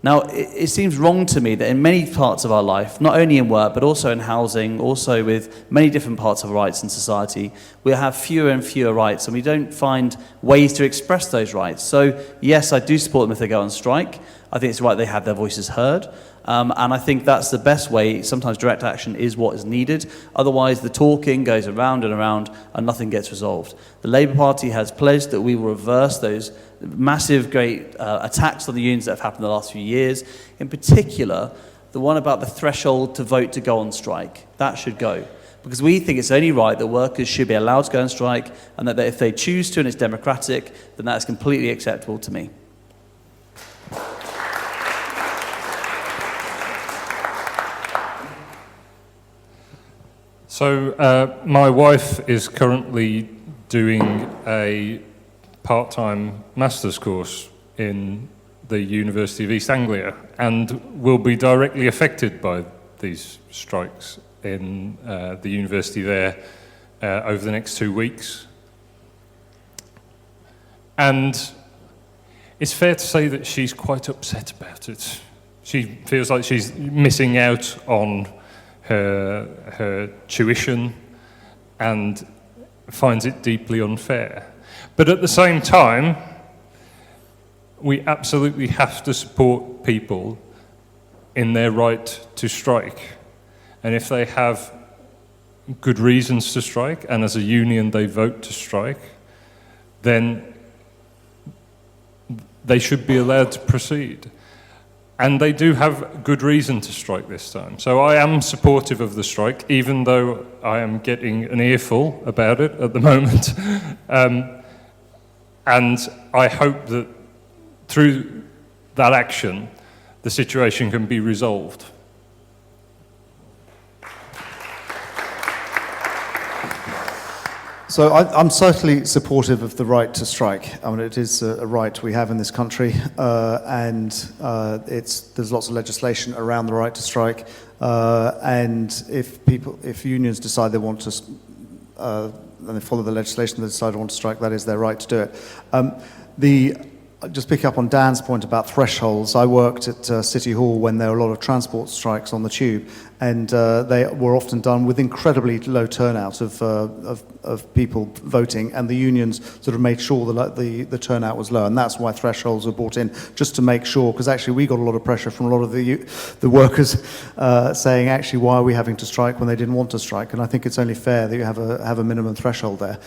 Now, it seems wrong to me that in many parts of our life, not only in work, but also in housing, also with many different parts of rights in society, we have fewer and fewer rights, and we don't find ways to express those rights. So, yes, I do support them if they go on strike. I think it's right they have their voices heard. And I think that's the best way. Sometimes direct action is what is needed. Otherwise, the talking goes around and around and nothing gets resolved. The Labour Party has pledged that we will reverse those massive, great attacks on the unions that have happened in the last few years. In particular, the one about the threshold to vote to go on strike. That should go. Because we think it's only right that workers should be allowed to go on strike, and that if they choose to and it's democratic, then that's completely acceptable to me. So my wife is currently doing a part-time master's course in the University of East Anglia and will be directly affected by these strikes in the university there over the next 2 weeks. And it's fair to say that she's quite upset about it. She feels like she's missing out on her tuition and finds it deeply unfair. But at the same time, we absolutely have to support people in their right to strike. And if they have good reasons to strike, and as a union they vote to strike, then they should be allowed to proceed. And they do have good reason to strike this time. So I am supportive of the strike, even though I am getting an earful about it at the moment. And I hope that through that action, the situation can be resolved. So I'm certainly supportive of the right to strike. I mean, it is a right we have in this country, and there's lots of legislation around the right to strike. And if unions decide they want to, and they follow the legislation, they decide they want to strike, that is their right to do it. Just pick up on Dan's point about thresholds. I worked at City Hall when there were a lot of transport strikes on the tube, and they were often done with incredibly low turnout of people voting, and the unions sort of made sure that the turnout was low, and that's why thresholds were brought in, just to make sure, because actually we got a lot of pressure from a lot of the workers saying, actually, why are we having to strike when they didn't want to strike? And I think it's only fair that you have a minimum threshold there.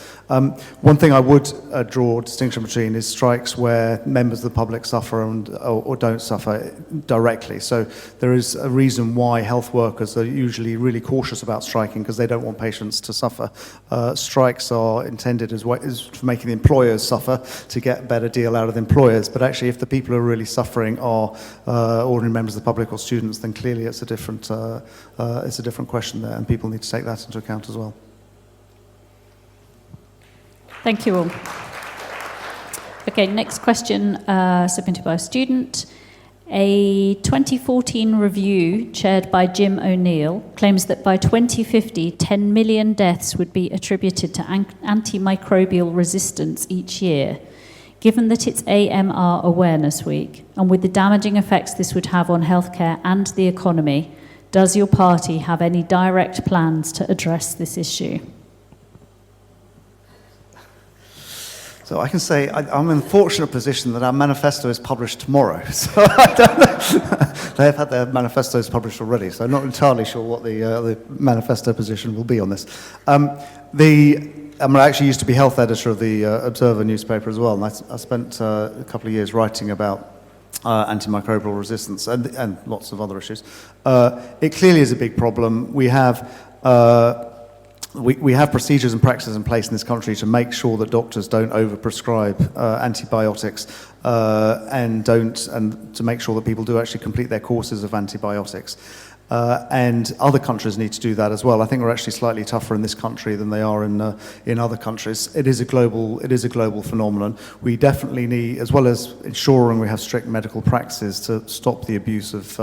One thing I would draw a distinction between is strikes where members of the public suffer or don't suffer directly. So there is a reason why health workers are usually really cautious about striking, because they don't want patients to suffer. Strikes are intended as for making the employers suffer to get a better deal out of the employers. But actually, if the people who are really suffering are ordinary members of the public or students, then clearly it's a different question there, and people need to take that into account as well. Thank you all. Okay, next question submitted by a student. A 2014 review chaired by Jim O'Neill claims that by 2050, 10 million deaths would be attributed to antimicrobial resistance each year. Given that it's AMR Awareness Week, and with the damaging effects this would have on healthcare and the economy, does your party have any direct plans to address this issue? So I can say I'm in the fortunate position that our manifesto is published tomorrow. So I don't know. They have had their manifestos published already, so I'm not entirely sure what the manifesto position will be on this. I actually used to be health editor of the Observer newspaper as well, and I spent a couple of years writing about antimicrobial resistance and lots of other issues. It clearly is a big problem. We have procedures and practices in place in this country to make sure that doctors don't overprescribe antibiotics and to make sure that people do actually complete their courses of antibiotics. And other countries need to do that as well. I think we're actually slightly tougher in this country than they are in other countries. It is a global phenomenon. We definitely need, as well as ensuring we have strict medical practices to stop the abuse of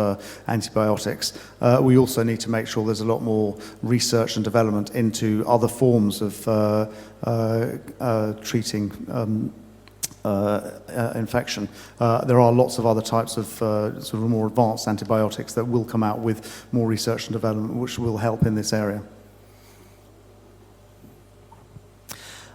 antibiotics, we also need to make sure there's a lot more research and development into other forms of treating infection. There are lots of other types of sort of more advanced antibiotics that will come out with more research and development, which will help in this area.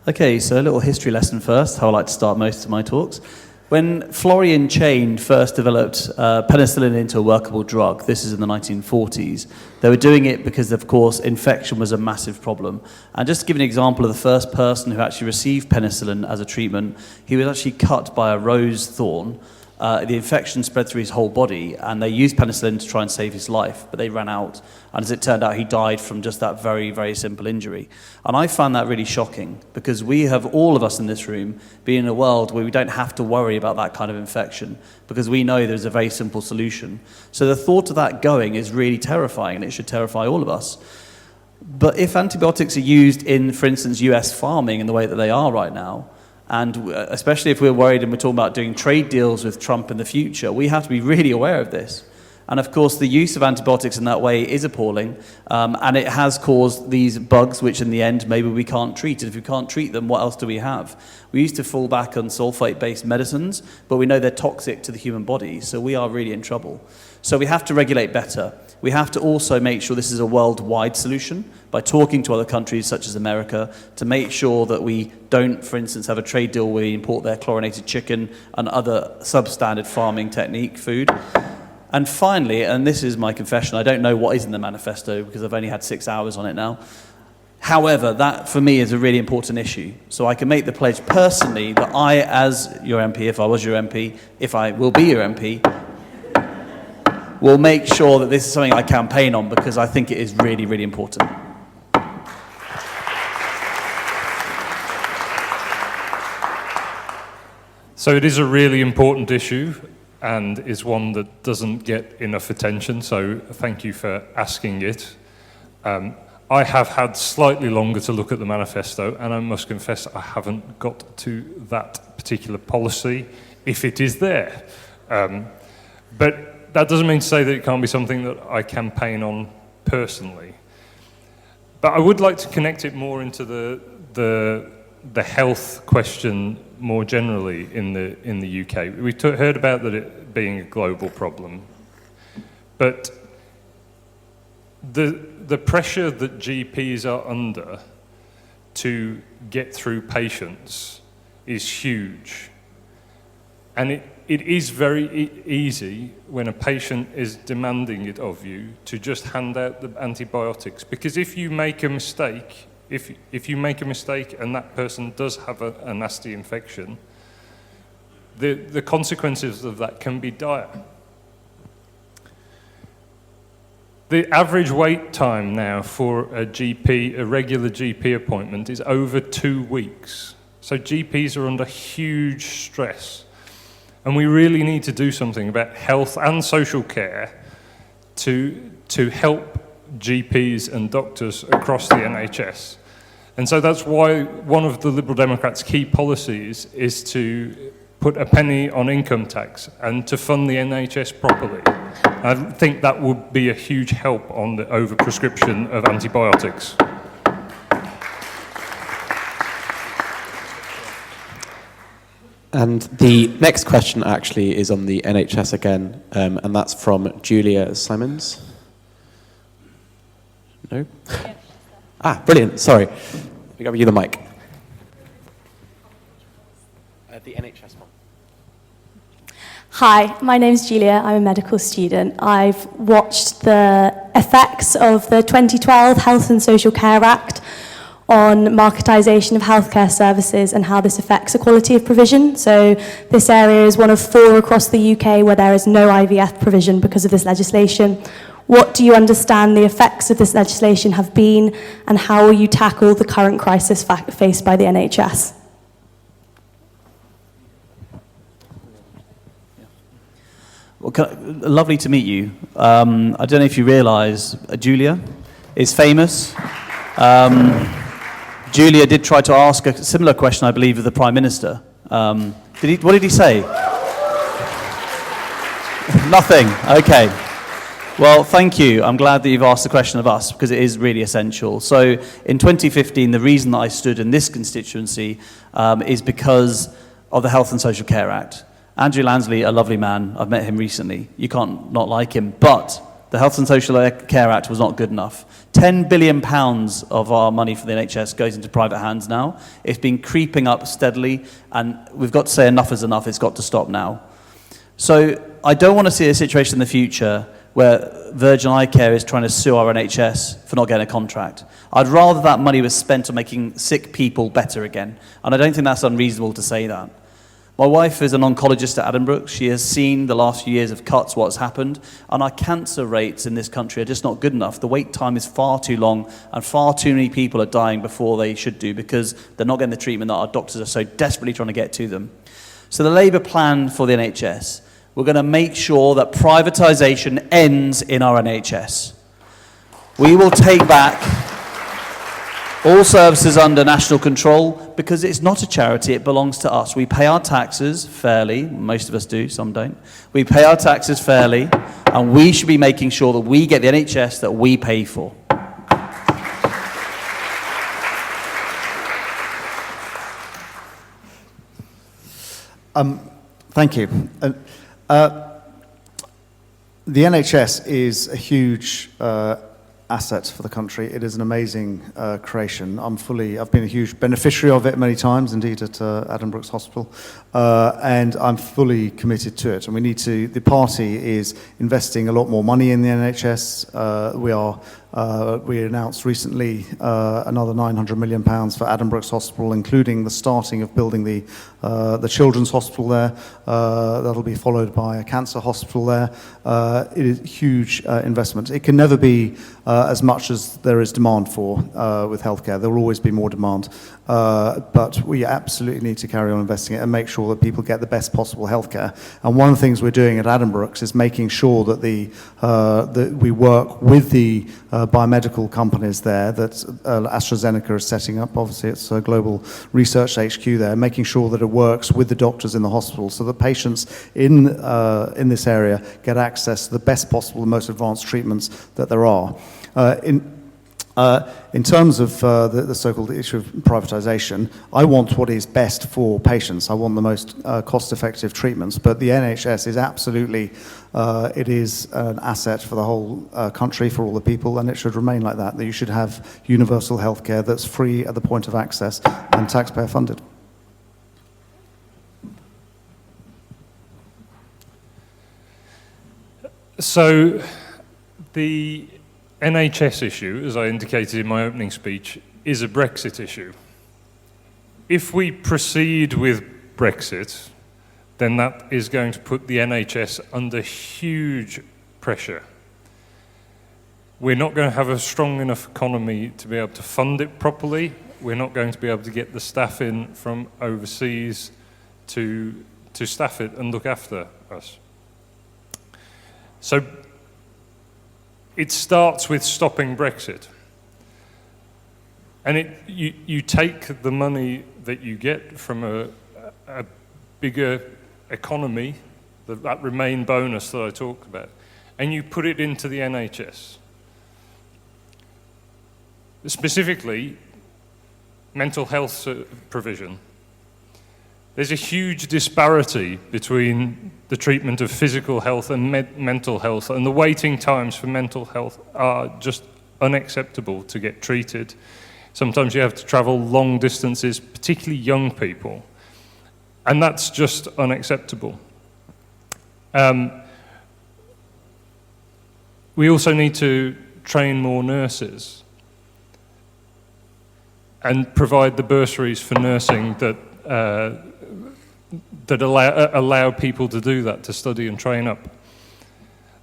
Okay, so a little history lesson first, how I like to start most of my talks. When Florian Chain first developed penicillin into a workable drug, this is in the 1940s, they were doing it because, of course, infection was a massive problem. And just to give an example of the first person who actually received penicillin as a treatment, he was actually cut by a rose thorn. The infection spread through his whole body, and they used penicillin to try and save his life, but they ran out. And as it turned out, he died from just that very, very simple injury. And I found that really shocking, because we have, all of us in this room, been in a world where we don't have to worry about that kind of infection, because we know there's a very simple solution. So the thought of that going is really terrifying, and it should terrify all of us. But if antibiotics are used in, for instance, US farming in the way that they are right now, and especially if we're worried and we're talking about doing trade deals with Trump in the future, we have to be really aware of this. And of course, the use of antibiotics in that way is appalling, and it has caused these bugs, which in the end, maybe we can't treat. And if we can't treat them, what else do we have? We used to fall back on sulfate-based medicines, but we know they're toxic to the human body, so we are really in trouble. So we have to regulate better. We have to also make sure this is a worldwide solution by talking to other countries such as America to make sure that we don't, for instance, have a trade deal where we import their chlorinated chicken and other substandard farming technique food. And finally, and this is my confession, I don't know what is in the manifesto because I've only had 6 hours on it now. However, that for me is a really important issue. So I can make the pledge personally that I, as your MP, if I was your MP, if I will be your MP, will make sure that this is something I campaign on because I think it is really, really important. So it is a really important issue and is one that doesn't get enough attention, so thank you for asking it. I have had slightly longer to look at the manifesto, and I must confess I haven't got to that particular policy, if it is there. But that doesn't mean to say that it can't be something that I campaign on personally. But I would like to connect it more into the health question more generally in the UK. We've heard about that it being a global problem, but the pressure that GPs are under to get through patients is huge, and it is very easy when a patient is demanding it of you to just hand out the antibiotics, because if you make a mistake, if you make a mistake and that person does have a nasty infection, the consequences of that can be dire. The average wait time now for a regular GP appointment is over 2 weeks. So GPs are under huge stress. And we really need to do something about health and social care to help GPs and doctors across the NHS. And so that's why one of the Liberal Democrats' key policies is to put a penny on income tax and to fund the NHS properly. I think that would be a huge help on the overprescription of antibiotics. And the next question actually is on the NHS again, and that's from Julia Simons. No? Ah, brilliant, sorry. We got you the mic. The NHS one. Hi, my name's Julia. I'm a medical student. I've watched the effects of the 2012 Health and Social Care Act on marketisation of healthcare services and how this affects equality of provision. So this area is one of 4 across the UK where there is no IVF provision because of this legislation. What do you understand the effects of this legislation have been, and how will you tackle the current crisis faced by the NHS? Well, lovely to meet you. I don't know if you realise, Julia is famous. Julia did try to ask a similar question, I believe, of the Prime Minister. What did he say? Nothing. Okay. Well, thank you. I'm glad that you've asked the question of us, because it is really essential. So in 2015, the reason that I stood in this constituency is because of the Health and Social Care Act. Andrew Lansley, a lovely man, I've met him recently. You can't not like him, but the Health and Social Care Act was not good enough. £10 billion of our money for the NHS goes into private hands now. It's been creeping up steadily, and we've got to say enough is enough. It's got to stop now. So I don't want to see a situation in the future where Virgin Eye Care is trying to sue our NHS for not getting a contract. I'd rather that money was spent on making sick people better again, and I don't think that's unreasonable to say that. My wife is an oncologist at Addenbrooke. She has seen the last few years of cuts, what's happened, and our cancer rates in this country are just not good enough. The wait time is far too long, and far too many people are dying before they should do because they're not getting the treatment that our doctors are so desperately trying to get to them. So the Labour plan for the NHS, we're going to make sure that privatisation ends in our NHS. We will take back all services under national control, because it's not a charity, it belongs to us. We pay our taxes fairly, most of us do, some don't. We pay our taxes fairly, and we should be making sure that we get the NHS that we pay for. Thank you. The NHS is a huge asset for the country. It is an amazing creation. I've been a huge beneficiary of it many times, indeed at Addenbrooke's Hospital, and I'm fully committed to it. And the party is investing a lot more money in the NHS. We announced recently another £900 million for Addenbrooke's Hospital, including the starting of building the children's hospital there. That'll be followed by a cancer hospital there. It is a huge investment. It can never be as much as there is demand for with healthcare. There will always be more demand. But we absolutely need to carry on investing it and make sure that people get the best possible healthcare. And one of the things we're doing at Addenbrooke's is making sure that that we work with the biomedical companies there that AstraZeneca is setting up. Obviously, it's a global research HQ there, making sure that it works with the doctors in the hospital so that patients in this area get access to the best possible, the most advanced treatments that there are. In terms of the so-called issue of privatisation, I want what is best for patients. I want the most cost-effective treatments, but the NHS is absolutely, it is an asset for the whole country, for all the people, and it should remain like that, that you should have universal healthcare that's free at the point of access and taxpayer-funded. So the NHS issue, as I indicated in my opening speech, is a Brexit issue. If we proceed with Brexit, then that is going to put the NHS under huge pressure. We're not going to have a strong enough economy to be able to fund it properly. We're not going to be able to get the staff in from overseas to staff it and look after us. So it starts with stopping Brexit. And you take the money that you get from a bigger economy, that Remain bonus that I talked about, and you put it into the NHS. Specifically, mental health provision. There's a huge disparity between the treatment of physical health and mental health, and the waiting times for mental health are just unacceptable to get treated. Sometimes you have to travel long distances, particularly young people, and that's just unacceptable. We also need to train more nurses and provide the bursaries for nursing that allow people to do that, to study and train up.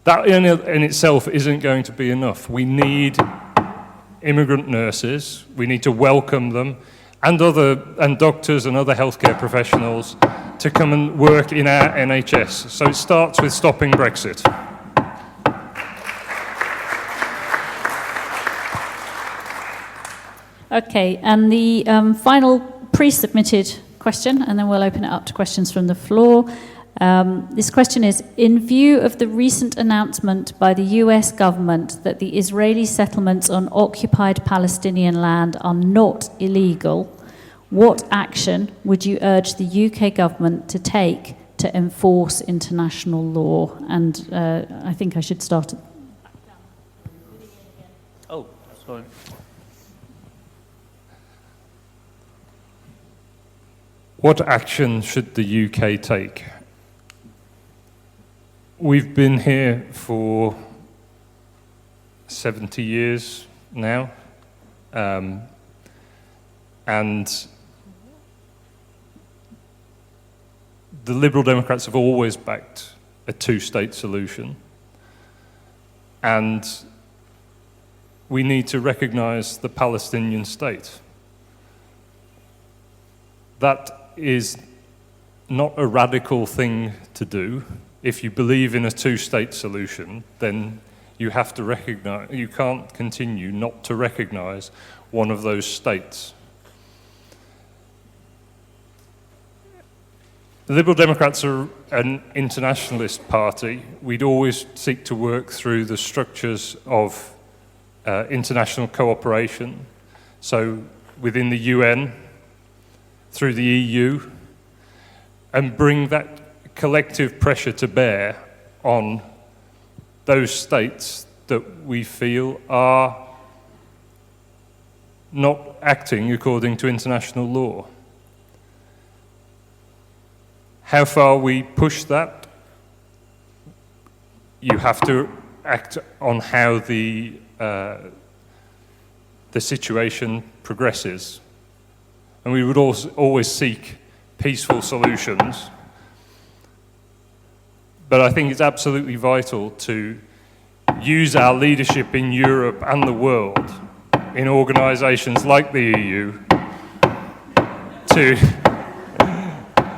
That in itself isn't going to be enough. We need immigrant nurses, we need to welcome them, and doctors and other healthcare professionals to come and work in our NHS. So it starts with stopping Brexit. Okay, and the final pre-submitted question, and then we'll open it up to questions from the floor. This question is, in view of the recent announcement by the US government that the Israeli settlements on occupied Palestinian land are not illegal, what action would you urge the UK government to take to enforce international law? And I think I should start at... Oh, sorry. What action should the UK take? We've been here for 70 years now, and the Liberal Democrats have always backed a two-state solution, and we need to recognise the Palestinian state. That is not a radical thing to do. If you believe in a two-state solution, then you have to recognise, you can't continue not to recognise one of those states. The Liberal Democrats are an internationalist party. We'd always seek to work through the structures of international cooperation. So within the UN, through the EU, and bring that collective pressure to bear on those states that we feel are not acting according to international law. How far we push that, you have to act on how the situation progresses. And we would always seek peaceful solutions. But I think it's absolutely vital to use our leadership in Europe and the world in organisations like the EU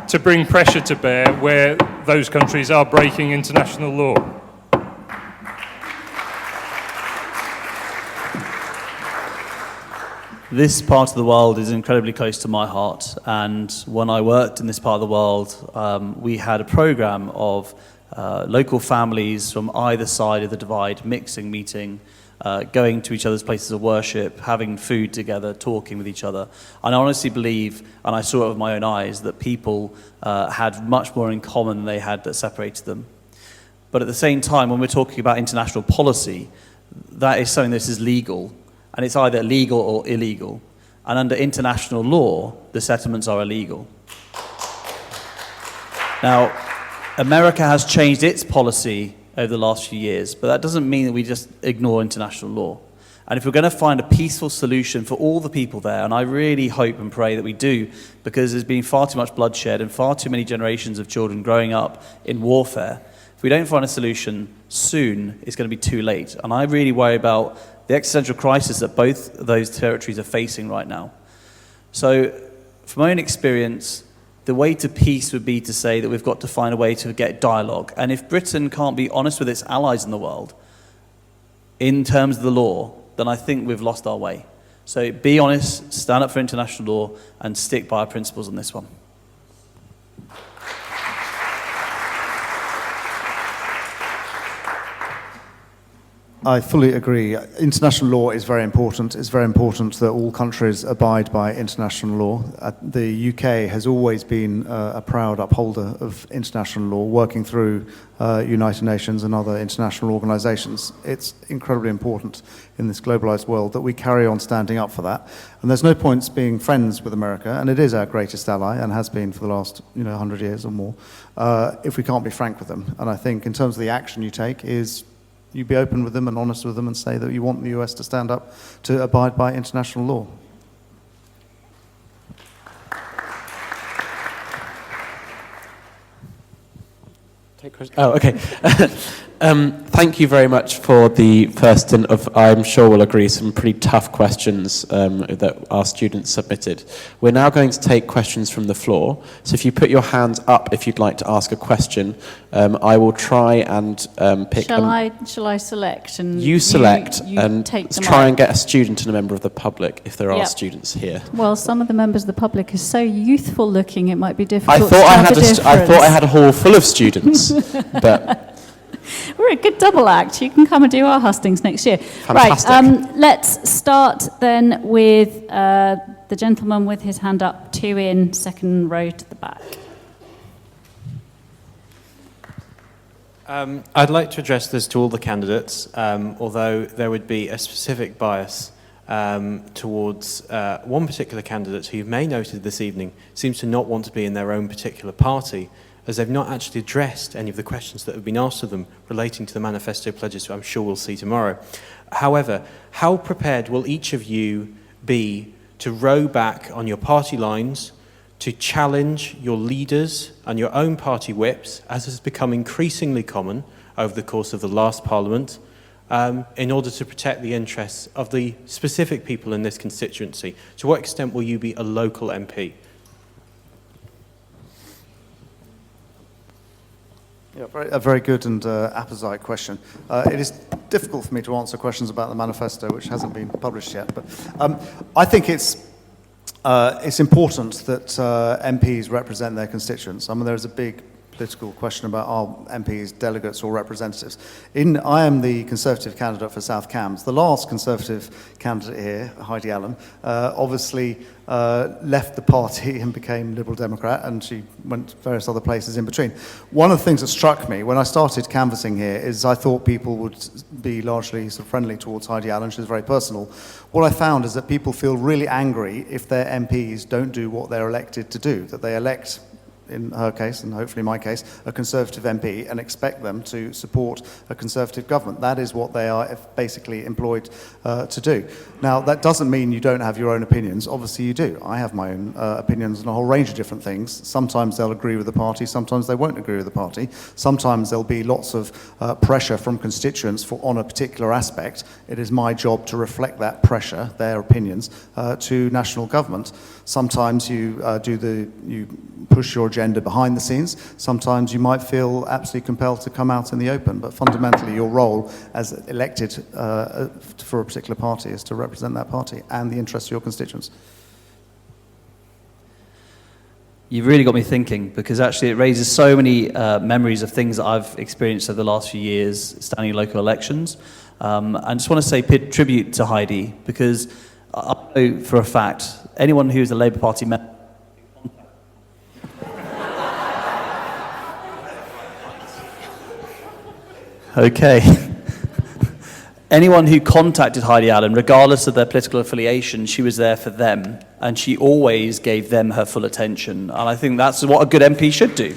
to bring pressure to bear where those countries are breaking international law. This part of the world is incredibly close to my heart, and when I worked in this part of the world, we had a program of local families from either side of the divide mixing, meeting, going to each other's places of worship, having food together, talking with each other. And I honestly believe, and I saw it with my own eyes, that people had much more in common than they had that separated them. But at the same time, when we're talking about international policy, that is something that is legal, and it's either legal or illegal. And under international law, the settlements are illegal. Now, America has changed its policy over the last few years, but that doesn't mean that we just ignore international law. And if we're going to find a peaceful solution for all the people there, and I really hope and pray that we do, because there's been far too much bloodshed and far too many generations of children growing up in warfare, if we don't find a solution soon, it's going to be too late. And I really worry about the existential crisis that both those territories are facing right now. So, from my own experience, the way to peace would be to say that we've got to find a way to get dialogue. And if Britain can't be honest with its allies in the world, in terms of the law, then I think we've lost our way. So be honest, stand up for international law, and stick by our principles on this one. I fully agree. International law is very important. It's very important that all countries abide by international law. The UK has always been a proud upholder of international law, working through United Nations and other international organisations. It's incredibly important in this globalised world that we carry on standing up for that. And there's no point being friends with America, and it is our greatest ally and has been for the last 100 years or more, if we can't be frank with them. And I think in terms of the action you take is you be open with them and honest with them and say that you want the US to stand up to abide by international law. Oh, okay. Thank you very much for the first and I'm sure we'll agree, some pretty tough questions that our students submitted. We're now going to take questions from the floor. So if you put your hands up if you'd like to ask a question, I will try and pick... Shall I select? And you select you and take them try up. and get a student and a member of the public if there are Yep. students here. Well, some of the members of the public are so youthful looking, it might be I difficult thought to I thought I had a hall full of students, but... We're a good double act. You can come and do our hustings next year. Fantastic. Right, let's start then with the gentleman with his hand up queue in, second row to the back. I'd like to address this to all the candidates, although there would be a specific bias towards one particular candidate who you may noted this evening seems to not want to be in their own particular party, as they've not actually addressed any of the questions that have been asked of them relating to the manifesto pledges, I'm sure we'll see tomorrow. However, how prepared will each of you be to row back on your party lines, to challenge your leaders and your own party whips, as has become increasingly common over the course of the last Parliament, in order to protect the interests of the specific people in this constituency? To what extent will you be a local MP? Yeah, a very good and apposite question. It is difficult for me to answer questions about the manifesto, which hasn't been published yet, but I think it's important that MPs represent their constituents. I mean, there is a big political question about are MPs delegates or representatives. I am the Conservative candidate for South Cambs. The last Conservative candidate here, Heidi Allen, obviously left the party and became Liberal Democrat, and she went to various other places in between. One of the things that struck me when I started canvassing here is I thought people would be largely sort of friendly towards Heidi Allen. She was very personal. What I found is that people feel really angry if their MPs don't do what they're elected to do, that they elect, in her case, and hopefully my case, a Conservative MP and expect them to support a Conservative government. That is what they are basically employed to do. Now, that doesn't mean you don't have your own opinions. Obviously you do. I have my own opinions on a whole range of different things. Sometimes they'll agree with the party, sometimes they won't agree with the party. Sometimes there'll be lots of pressure from constituents on a particular aspect. It is my job to reflect that pressure, their opinions, to national government. Sometimes you push your agenda behind the scenes. Sometimes you might feel absolutely compelled to come out in the open, but fundamentally your role as elected for a particular party is to represent that party and the interests of your constituents. You've really got me thinking, because actually it raises so many memories of things that I've experienced over the last few years standing in local elections. I just want to say tribute to Heidi, because I know for a fact anyone who is a Labour Party member. Okay. Anyone who contacted Heidi Allen, regardless of their political affiliation, she was there for them, and she always gave them her full attention. And I think that's what a good MP should do.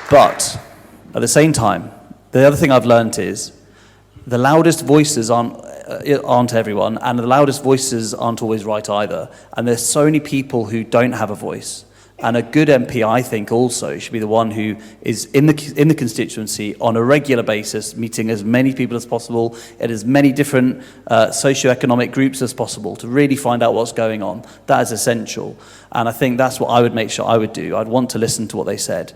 But at the same time, the other thing I've learned is the loudest voices aren't everyone, and the loudest voices aren't always right either. And there's so many people who don't have a voice. And a good MP, I think, also should be the one who is in the constituency on a regular basis, meeting as many people as possible at as many different socio-economic groups as possible to really find out what's going on. That is essential. And I think that's what I would make sure I would do. I'd want to listen to what they said.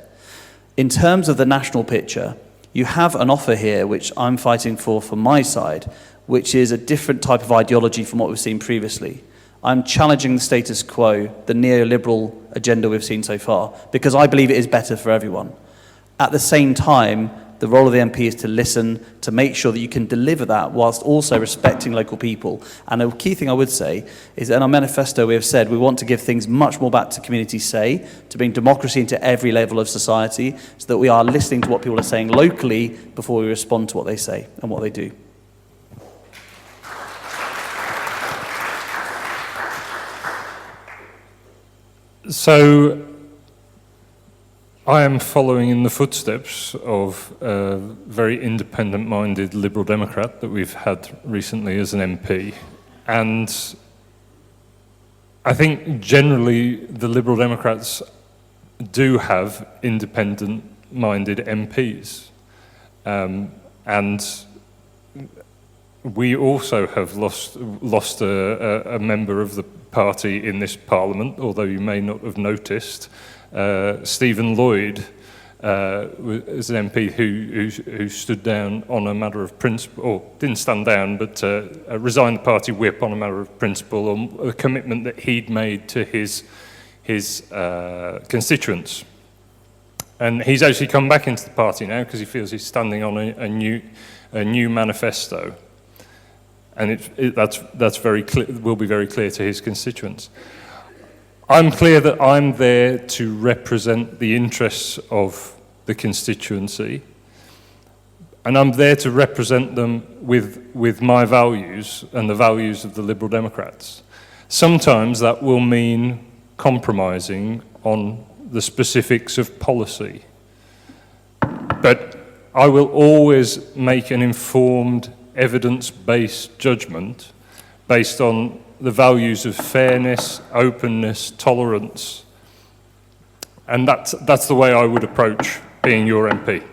In terms of the national picture, you have an offer here, which I'm fighting for from my side, which is a different type of ideology from what we've seen previously. I'm challenging the status quo, the neoliberal agenda we've seen so far, because I believe it is better for everyone. At the same time, the role of the MP is to listen, to make sure that you can deliver that whilst also respecting local people. And a key thing I would say is that in our manifesto we have said we want to give things much more back to community say, to bring democracy into every level of society, so that we are listening to what people are saying locally before we respond to what they say and what they do. So, I am following in the footsteps of a very independent-minded Liberal Democrat that we've had recently as an MP. And I think generally the Liberal Democrats do have independent-minded MPs. And we also have lost a member of the party in this Parliament, although you may not have noticed. Stephen Lloyd is an MP who stood down on a matter of principle, or didn't stand down, but resigned the party whip on a matter of principle, on a commitment that he'd made to his constituents. And he's actually come back into the party now because he feels he's standing on a new manifesto. And that's very clear, will be very clear to his constituents. I'm clear that I'm there to represent the interests of the constituency, and I'm there to represent them with my values and the values of the Liberal Democrats. Sometimes that will mean compromising on the specifics of policy. But I will always make an informed, evidence-based judgment based on the values of fairness, openness, tolerance. And that's the way I would approach being your MP.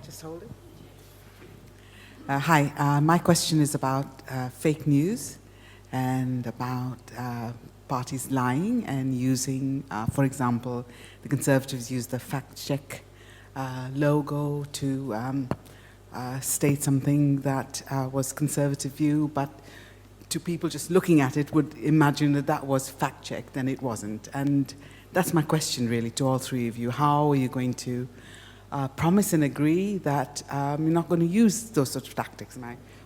Just hold it. Hi, my question is about fake news and about parties lying and using, for example, the Conservatives use the fact-check logo to state something that was Conservative view, but to people just looking at it would imagine that that was fact-checked, and it wasn't. And that's my question really to all three of you. How are you going to promise and agree that you're not going to use those sorts of tactics?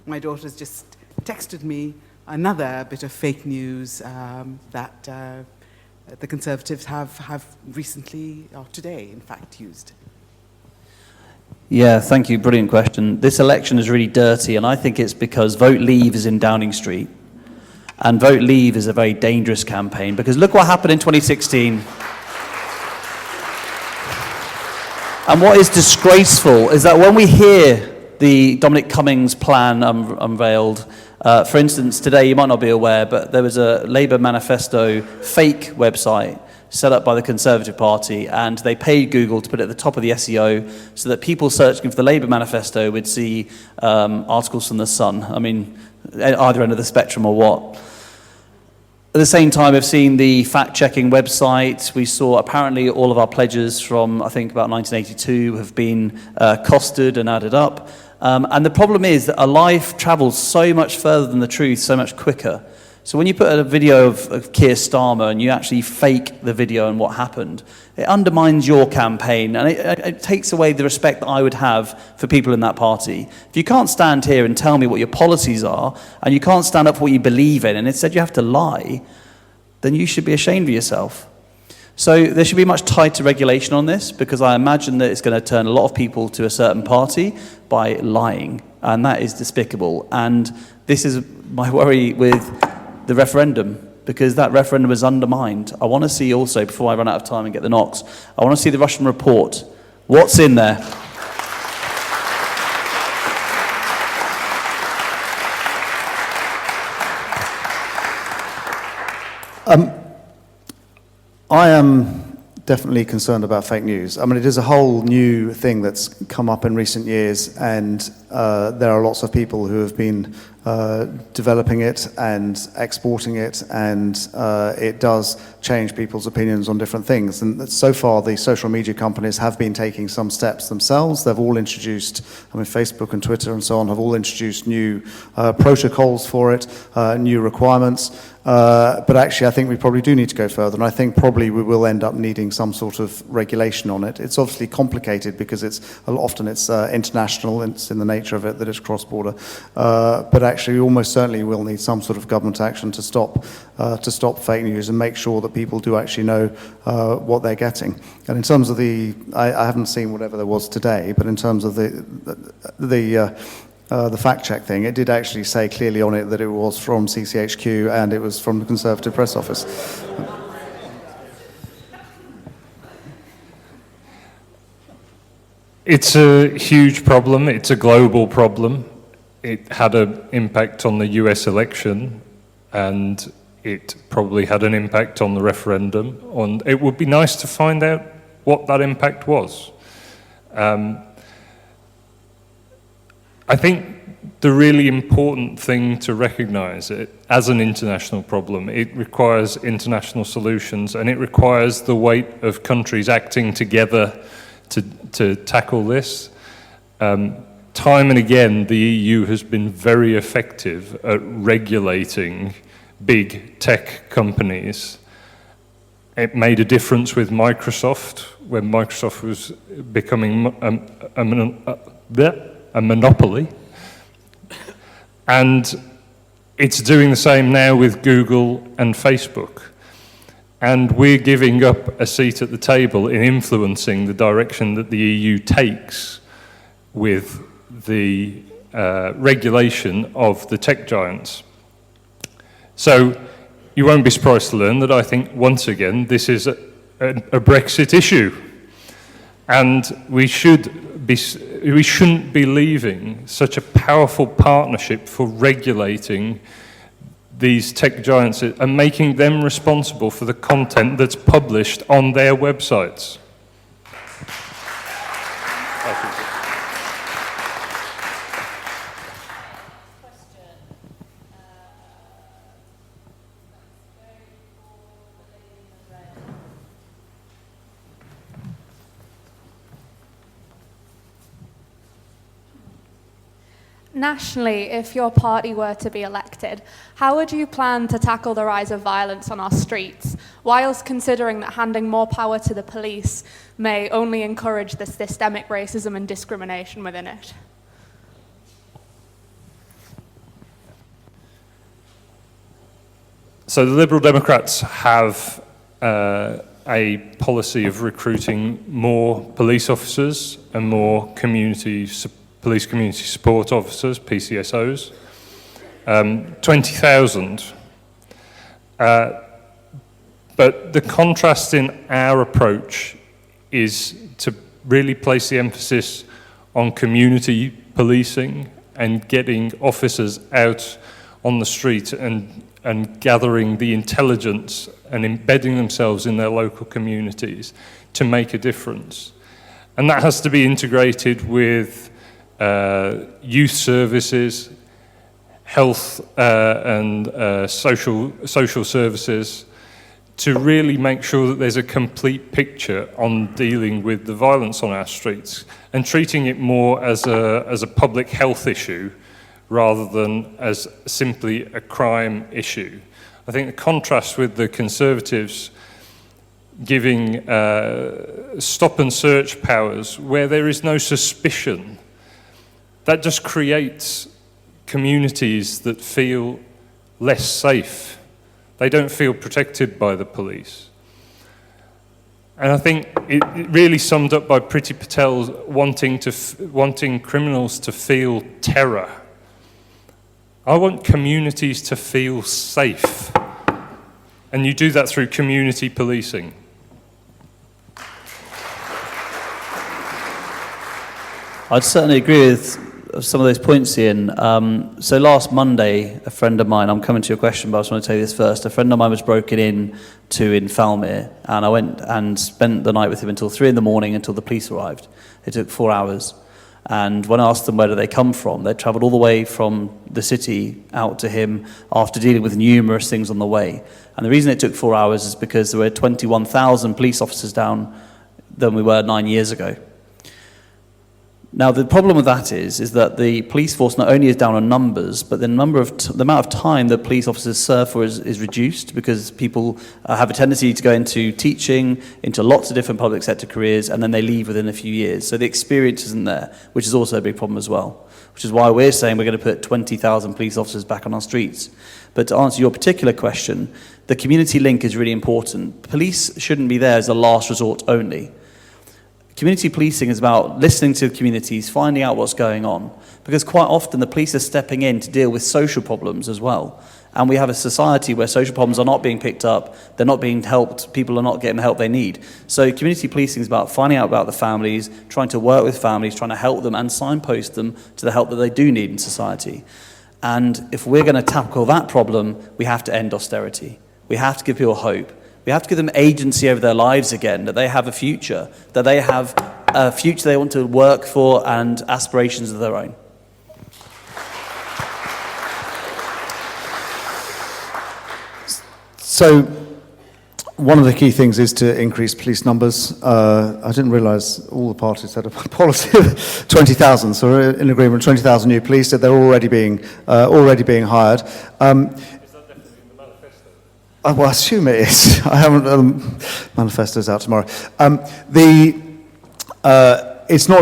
My daughter's just texted me another bit of fake news that the Conservatives have recently, or today in fact, used. Yeah, thank you. Brilliant question. This election is really dirty, and I think it's because Vote Leave is in Downing Street. And Vote Leave is a very dangerous campaign, because look what happened in 2016. And what is disgraceful is that when we hear the Dominic Cummings plan unveiled, for instance, today, you might not be aware, but there was a Labour manifesto fake website set up by the Conservative Party, and they paid Google to put it at the top of the SEO so that people searching for the Labour manifesto would see articles from The Sun. I mean, either end of the spectrum or what. At the same time, we've seen the fact-checking website. We saw apparently all of our pledges from, I think, about 1982 have been costed and added up. And the problem is that a lie travels so much further than the truth, so much quicker. So when you put a video of Keir Starmer and you actually fake the video and what happened, it undermines your campaign, and it takes away the respect that I would have for people in that party. If you can't stand here and tell me what your policies are, and you can't stand up for what you believe in, and instead you have to lie, then you should be ashamed of yourself. So there should be much tighter regulation on this, because I imagine that it's going to turn a lot of people to a certain party by lying, and that is despicable. And this is my worry with the referendum, because that referendum is undermined. I want to see also, before I run out of time and get the knocks, I want to see the Russian report. What's in there? I am definitely concerned about fake news. I mean, it is a whole new thing that's come up in recent years, and there are lots of people who have been developing it and exporting it, and it does change people's opinions on different things. And so far, the social media companies have been taking some steps themselves. They've all introduced, I mean, Facebook and Twitter and so on have all introduced new protocols for it, new requirements. But actually, I think we probably do need to go further, and I think probably we will end up needing some sort of regulation on it. It's obviously complicated because often it's international, and it's in the nature of it that it's cross-border. But actually, we almost certainly will need some sort of government action to stop fake news and make sure that people do actually know what they're getting. And in terms of I haven't seen whatever there was today, but in terms of the fact-check thing, it did actually say clearly on it that it was from CCHQ and it was from the Conservative Press Office. It's a huge problem. It's a global problem. It had an impact on the US election, and it probably had an impact on the referendum. It would be nice to find out what that impact was. I think the really important thing to recognise it as an international problem, it requires international solutions, and it requires the weight of countries acting together to tackle this. Time and again, the EU has been very effective at regulating big tech companies. It made a difference with Microsoft when Microsoft was becoming a monopoly. And it's doing the same now with Google and Facebook. And we're giving up a seat at the table in influencing the direction that the EU takes with the regulation of the tech giants. So you won't be surprised to learn that I think, once again, this is a Brexit issue. And we shouldn't be leaving such a powerful partnership for regulating these tech giants and making them responsible for the content that's published on their websites. Nationally, if your party were to be elected, how would you plan to tackle the rise of violence on our streets, whilst considering that handing more power to the police may only encourage the systemic racism and discrimination within it? So the Liberal Democrats have a policy of recruiting more police officers and more police community support officers, PCSOs, 20,000. But the contrast in our approach is to really place the emphasis on community policing and getting officers out on the street and gathering the intelligence and embedding themselves in their local communities to make a difference. And that has to be integrated with youth services, health and social services, to really make sure that there's a complete picture on dealing with the violence on our streets and treating it more as a public health issue rather than as simply a crime issue. I think the contrast with the Conservatives giving stop and search powers where there is no suspicion, that just creates communities that feel less safe. They don't feel protected by the police. And I think it really summed up by Priti Patel wanting criminals to feel terror. I want communities to feel safe. And you do that through community policing. I'd certainly agree with some of those points, Ian. So last Monday, a friend of mine, I'm coming to your question, but I just want to tell you this first. A friend of mine was broken in Falmere, and I went and spent the night with him until 3 in the morning until the police arrived. It took 4 hours. And when I asked them where do they come from, they travelled all the way from the city out to him after dealing with numerous things on the way. And the reason it took 4 hours is because there were 21,000 police officers down than we were 9 years ago. Now, the problem with that is that the police force not only is down on numbers, but the amount of time that police officers serve for is reduced because people have a tendency to go into teaching, into lots of different public sector careers, and then they leave within a few years. So the experience isn't there, which is also a big problem as well, which is why we're saying we're going to put 20,000 police officers back on our streets. But to answer your particular question, the community link is really important. Police shouldn't be there as a last resort only. Community policing is about listening to communities, finding out what's going on, because quite often the police are stepping in to deal with social problems as well. And we have a society where social problems are not being picked up, they're not being helped, people are not getting the help they need. So community policing is about finding out about the families, trying to work with families, trying to help them and signpost them to the help that they do need in society. And if we're going to tackle that problem, we have to end austerity. We have to give people hope. We have to give them agency over their lives again, that they have a future, that they have a future they want to work for and aspirations of their own. So, one of the key things is to increase police numbers. I didn't realise all the parties had a policy of 20,000, so we're in agreement, 20,000 new police, that they're already being hired. Well, I assume it is. I haven't manifestos out tomorrow. It's not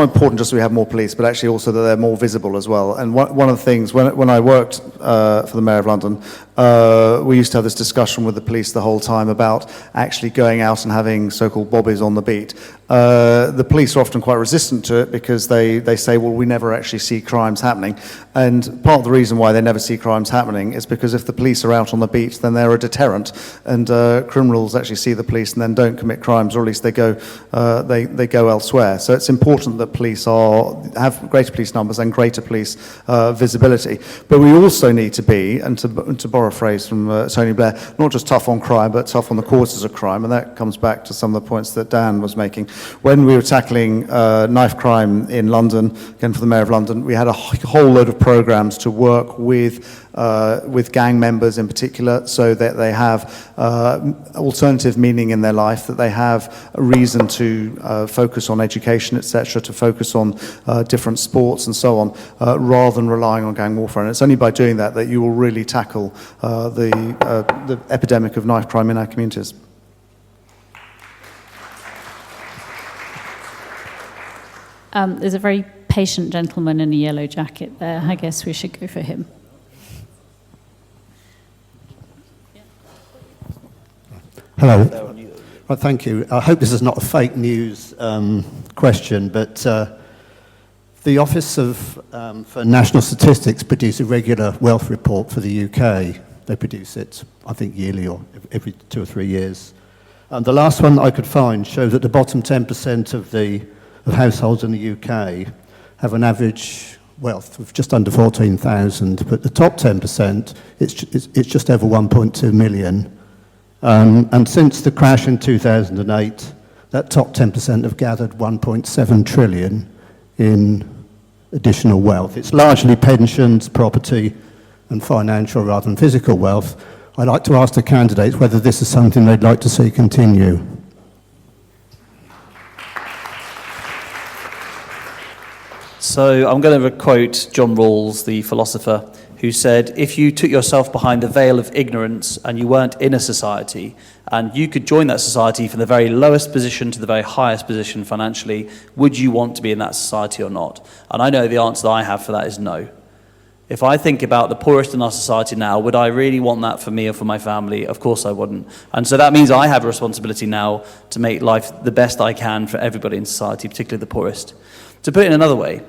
important just that we have more police, but actually also that they're more visible as well. And one of the things, when I worked for the Mayor of London, we used to have this discussion with the police the whole time about actually going out and having so-called bobbies on the beat. The police are often quite resistant to it because they say, well, we never actually see crimes happening. And part of the reason why they never see crimes happening is because if the police are out on the beat, then they're a deterrent. And criminals actually see the police and then don't commit crimes, or at least they go elsewhere. So it's important that police have greater police numbers and greater police visibility. But we also need to be, and to borrow a phrase from Tony Blair, not just tough on crime, but tough on the causes of crime. And that comes back to some of the points that Dan was making. When we were tackling knife crime in London, again for the Mayor of London, we had a whole load of programs to work with gang members in particular, so that they have alternative meaning in their life, that they have a reason to focus on education, etc., to focus on different sports and so on, rather than relying on gang warfare. And it's only by doing that that you will really tackle the epidemic of knife crime in our communities. There's a very patient gentleman in a yellow jacket there. I guess we should go for him. Hello. Well, thank you. I hope this is not a fake news question, but the Office for National Statistics produce a regular wealth report for the UK. They produce it, I think, yearly or every 2 or 3 years. And the last one I could find shows that the bottom 10% of households in the UK have an average wealth of just under 14,000, but the top 10%, it's just over 1.2 million. And since the crash in 2008, that top 10% have gathered 1.7 trillion in additional wealth. It's largely pensions, property, and financial rather than physical wealth. I'd like to ask the candidates whether this is something they'd like to see continue. So I'm going to quote John Rawls, the philosopher, who said, if you took yourself behind the veil of ignorance and you weren't in a society, and you could join that society from the very lowest position to the very highest position financially, would you want to be in that society or not? And I know the answer that I have for that is no. If I think about the poorest in our society now, would I really want that for me or for my family? Of course I wouldn't. And so that means I have a responsibility now to make life the best I can for everybody in society, particularly the poorest. To put it in another way,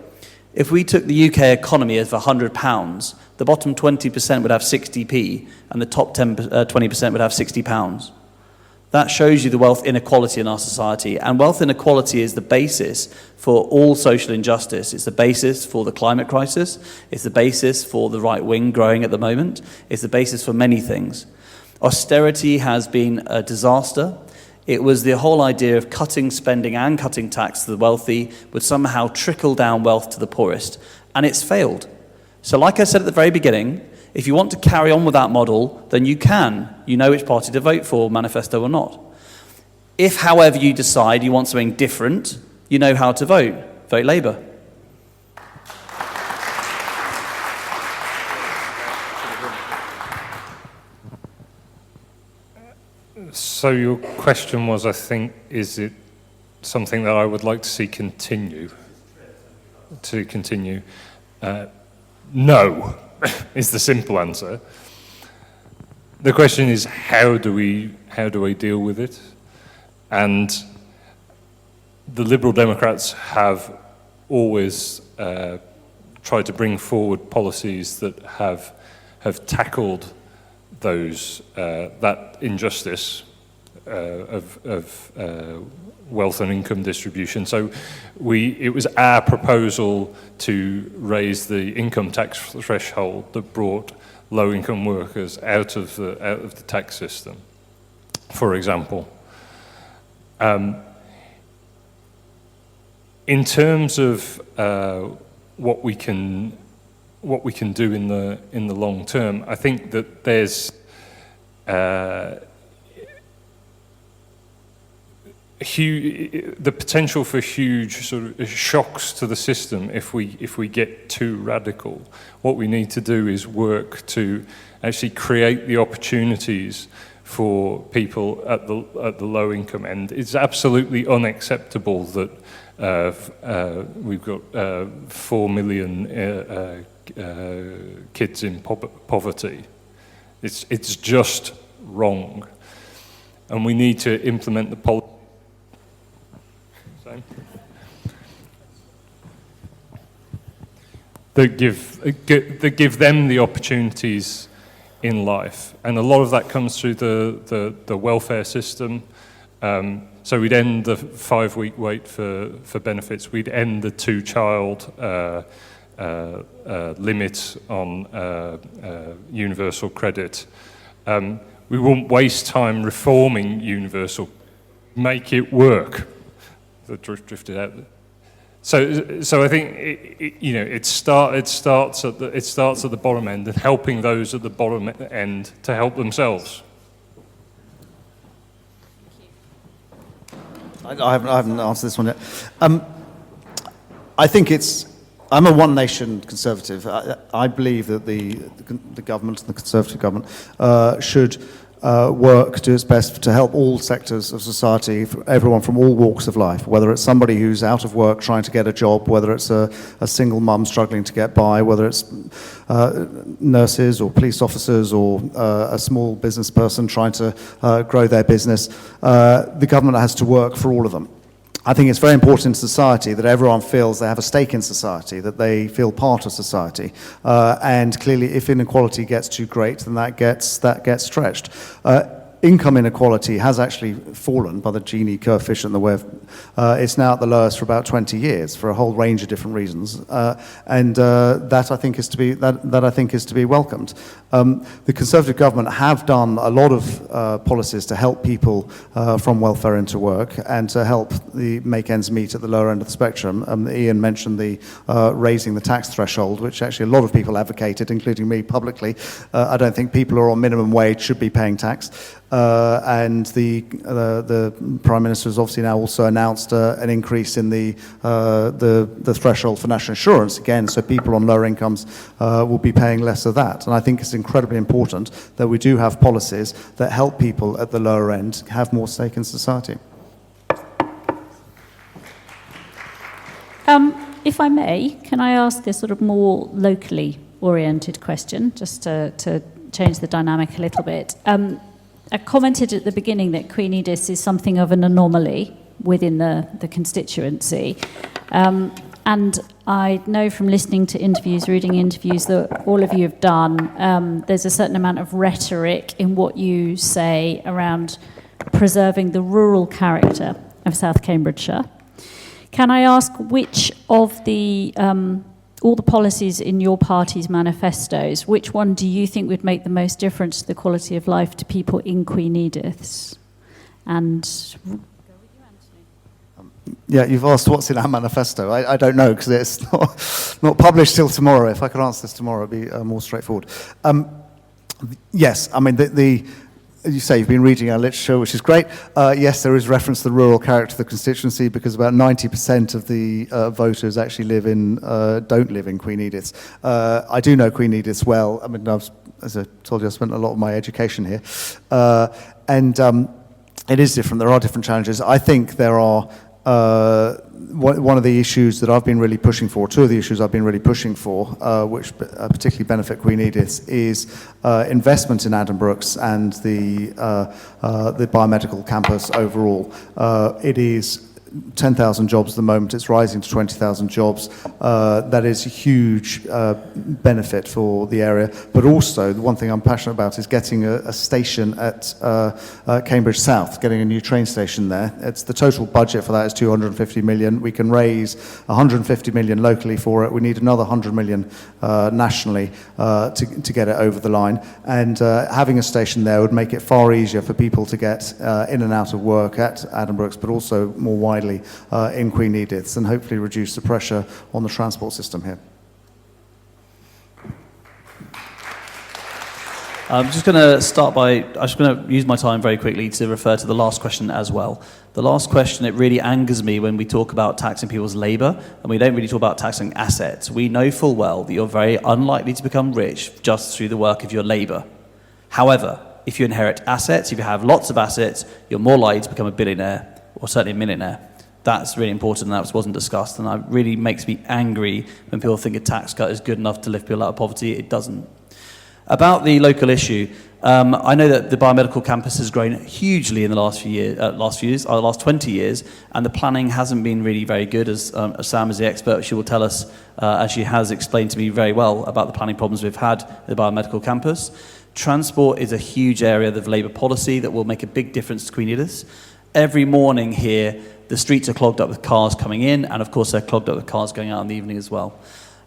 if we took the UK economy as for £100, the bottom 20% would have 60p and the top 20% would have £60. That shows you the wealth inequality in our society. And wealth inequality is the basis for all social injustice. It's the basis for the climate crisis. It's the basis for the right wing growing at the moment. It's the basis for many things. Austerity has been a disaster. It was the whole idea of cutting spending and cutting tax to the wealthy would somehow trickle down wealth to the poorest. And it's failed. So like I said at the very beginning, if you want to carry on with that model, then you can. You know which party to vote for, manifesto or not. If, however, you decide you want something different, you know how to vote. Vote Labour. So your question was, I think, is it something that I would like to see continue? No, is the simple answer. The question is, how do we deal with it? And the Liberal Democrats have always tried to bring forward policies that have tackled those that injustice of wealth and income distribution. So it was our proposal to raise the income tax threshold that brought low-income workers out of the tax system, for example. In terms of what we can do in the long term, I think that there's the potential for huge sort of shocks to the system if we get too radical. What we need to do is work to actually create the opportunities for people at the low income end. It's absolutely unacceptable that we've got 4 million kids in poverty. It's just wrong, and we need to implement the policy. That give them the opportunities in life, and a lot of that comes through the welfare system. So we'd end the 5-week wait for benefits. We'd end the 2-child limit on universal credit. We won't waste time reforming universal. Make it work. That drifted out. So I think it starts at the bottom end and helping those at the bottom end to help themselves. I haven't answered this one yet. I think I'm a one-nation Conservative. I believe that the government, the Conservative government, should work, do its best to help all sectors of society, for everyone from all walks of life, whether it's somebody who's out of work trying to get a job, whether it's a single mum struggling to get by, whether it's nurses or police officers or a small business person trying to grow their business. The government has to work for all of them. I think it's very important in society that everyone feels they have a stake in society, that they feel part of society. And clearly, if inequality gets too great, then that gets stretched. Income inequality has actually fallen by the Gini coefficient. It's now at the lowest for about 20 years for a whole range of different reasons, and that I think is to be welcomed. The Conservative government have done a lot of policies to help people from welfare into work and to help make ends meet at the lower end of the spectrum. Ian mentioned the raising the tax threshold, which actually a lot of people advocated, including me publicly. I don't think people who are on minimum wage should be paying tax. And the Prime Minister has obviously now also announced an increase in the threshold for national insurance again, so people on lower incomes will be paying less of that. And I think it's incredibly important that we do have policies that help people at the lower end have more stake in society. If I may, can I ask a sort of more locally oriented question, just to change the dynamic a little bit? I commented at the beginning that Queen Edith's is something of an anomaly within the constituency. And I know from listening to interviews, reading interviews that all of you have done, there's a certain amount of rhetoric in what you say around preserving the rural character of South Cambridgeshire. Can I ask which of the all the policies in your party's manifestos, which one do you think would make the most difference to the quality of life to people in Queen Edith's? And yeah, you've asked what's in our manifesto. I don't know, because it's not published till tomorrow. If I could answer this tomorrow, it'd be more straightforward. Yes, I mean, as you say, you've been reading our literature, which is great. Yes, there is reference to the rural character of the constituency, because about 90% of the voters actually don't live in Queen Edith's. I do know Queen Edith's well. I mean, as I told you, I spent a lot of my education here. And it is different. There are different challenges. I think there are one of the issues that I've been really pushing for, two of the issues I've been really pushing for, which particularly benefit Queen Edith's, is investment in Addenbrooke's and the biomedical campus overall. It is 10,000 jobs at the moment. It's rising to 20,000 jobs. That is a huge benefit for the area. But also, the one thing I'm passionate about is getting a station at Cambridge South, getting a new train station there. The total budget for that is 250 million. We can raise 150 million locally for it. We need another 100 million nationally to get it over the line. And having a station there would make it far easier for people to get in and out of work at Addenbrooke's, but also more widely in Queen Edith's, and hopefully reduce the pressure on the transport system here. I'm just going to start by, I'm just going to use my time very quickly to refer to the last question as well. The last question, it really angers me when we talk about taxing people's labour, and we don't really talk about taxing assets. We know full well that you're very unlikely to become rich just through the work of your labour. However, if you inherit assets, if you have lots of assets, you're more likely to become a billionaire, or certainly a millionaire. That's really important, and that wasn't discussed, and it really makes me angry when people think a tax cut is good enough to lift people out of poverty. It doesn't. About the local issue, I know that the biomedical campus has grown hugely in the last 20 years, and the planning hasn't been really very good, as Sam is the expert, she will tell us, as she has explained to me very well about the planning problems we've had at the biomedical campus. Transport is a huge area of Labour policy that will make a big difference to Queen Edith's. Every morning here, the streets are clogged up with cars coming in, and of course they're clogged up with cars going out in the evening as well.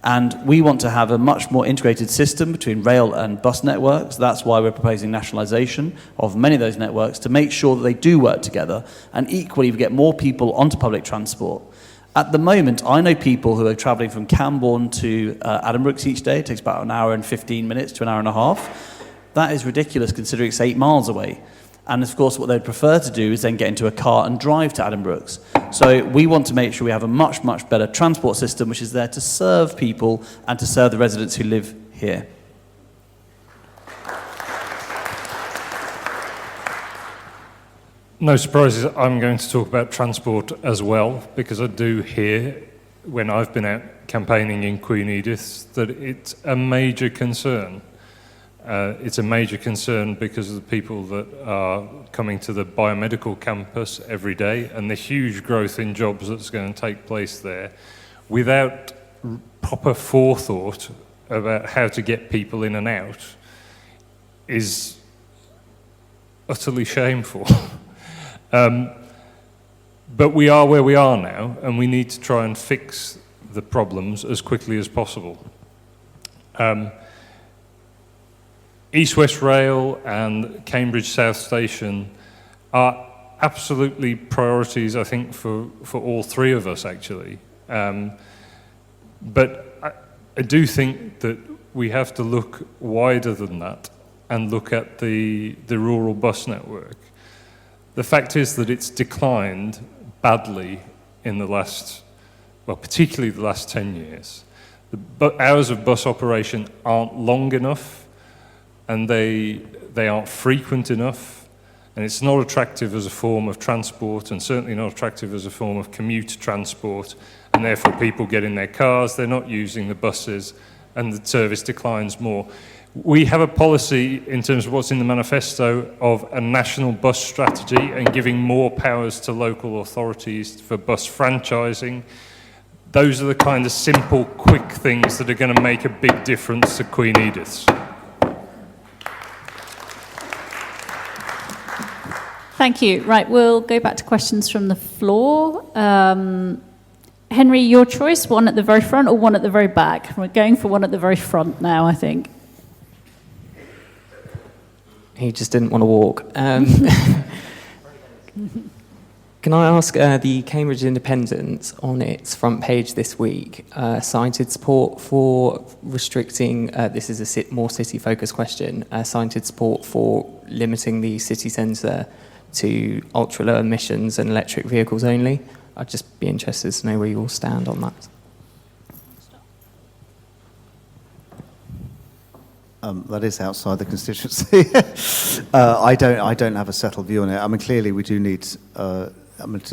And we want to have a much more integrated system between rail and bus networks. That's why we're proposing nationalisation of many of those networks to make sure that they do work together, and equally we get more people onto public transport. At the moment, I know people who are travelling from Camborne to Addenbrooke's each day. It takes about an hour and 15 minutes to an hour and a half. That is ridiculous considering it's 8 miles away. And of course, what they'd prefer to do is then get into a car and drive to Addenbrooke's. So we want to make sure we have a much, much better transport system which is there to serve people and to serve the residents who live here. No surprises, I'm going to talk about transport as well, because I do hear, when I've been out campaigning in Queen Edith's, that it's a major concern. It's a major concern because of the people that are coming to the biomedical campus every day and the huge growth in jobs that's going to take place there without proper forethought about how to get people in and out is utterly shameful. But we are where we are now, and we need to try and fix the problems as quickly as possible. East West Rail and Cambridge South Station are absolutely priorities, I think, for all three of us, actually. But I do think that we have to look wider than that and look at the rural bus network. The fact is that it's declined badly in the last, well, particularly the last 10 years. The hours of bus operation aren't long enough, and they aren't frequent enough, and it's not attractive as a form of transport, and certainly not attractive as a form of commute transport, and therefore people get in their cars, they're not using the buses, and the service declines more. We have a policy, in terms of what's in the manifesto, of a national bus strategy and giving more powers to local authorities for bus franchising. Those are the kind of simple, quick things that are going to make a big difference to Queen Edith's. Thank you. Right, we'll go back to questions from the floor. Henry, your choice, one at the very front or one at the very back? We're going for one at the very front now, I think. He just didn't want to walk. Can I ask the Cambridge Independent on its front page this week cited support for restricting, this is a more city-focused question, cited support for limiting the city centre to ultra-low emissions and electric vehicles only? I'd just be interested to know where you all stand on that. That is outside the constituency. I don't have a settled view on it. I mean, clearly we do need to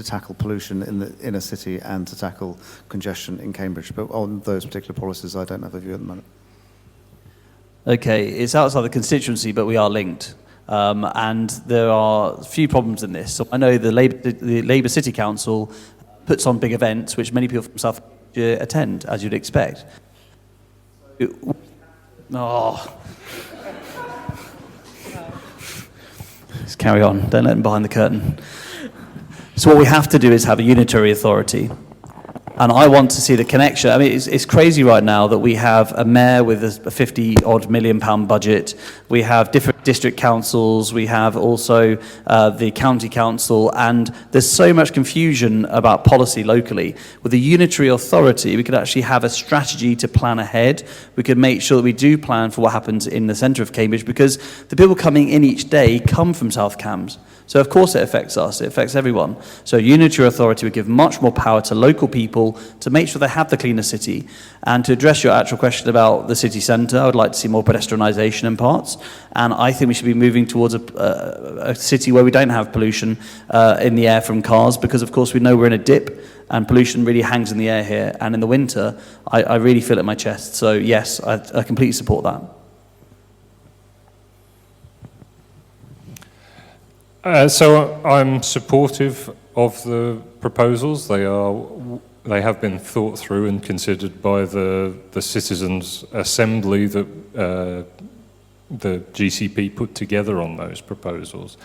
tackle pollution in the inner city and to tackle congestion in Cambridge. But on those particular policies, I don't have a view at the moment. Okay, it's outside the constituency, but we are linked. And there are a few problems in this. So I know the Labour City Council puts on big events, which many people from South Cambridgeshire attend, as you'd expect. Oh. Let's carry on. Don't let them behind the curtain. So what we have to do is have a unitary authority. And I want to see the connection. I mean, it's crazy right now that we have a mayor with a £50-odd million budget. We have different district councils, we have also the county council, and there's so much confusion about policy locally. With a unitary authority, we could actually have a strategy to plan ahead. We could make sure that we do plan for what happens in the centre of Cambridge, because the people coming in each day come from South Cambs. So of course it affects us, it affects everyone. So unitary authority would give much more power to local people to make sure they have the cleaner city. And to address your actual question about the city centre, I would like to see more pedestrianisation in parts. And I think we should be moving towards a city where we don't have pollution in the air from cars, because of course we know we're in a dip and pollution really hangs in the air here. And in the winter, I really feel it in my chest. So yes, I completely support that. So I'm supportive of the proposals. They have been thought through and considered by the Citizens' Assembly that the GCP put together on those proposals.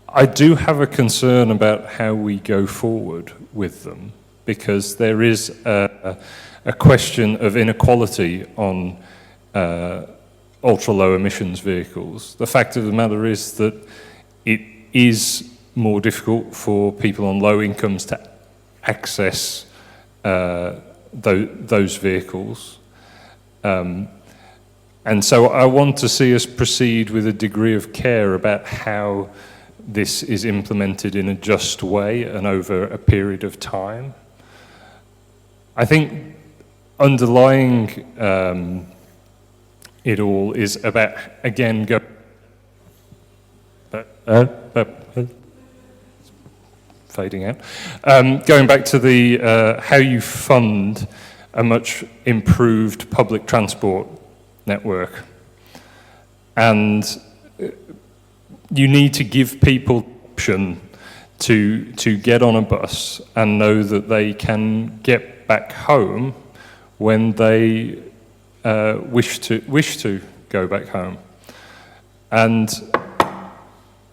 I do have a concern about how we go forward with them, because there is a question of inequality on ultra-low emissions vehicles. The fact of the matter is that it is more difficult for people on low incomes to access those vehicles. And so I want to see us proceed with a degree of care about how this is implemented in a just way and over a period of time. I think underlying it all is about, again, fading out. Going back to the how you fund a much improved public transport network. And you need to give people option to get on a bus and know that they can get back home when they wish to go back home. And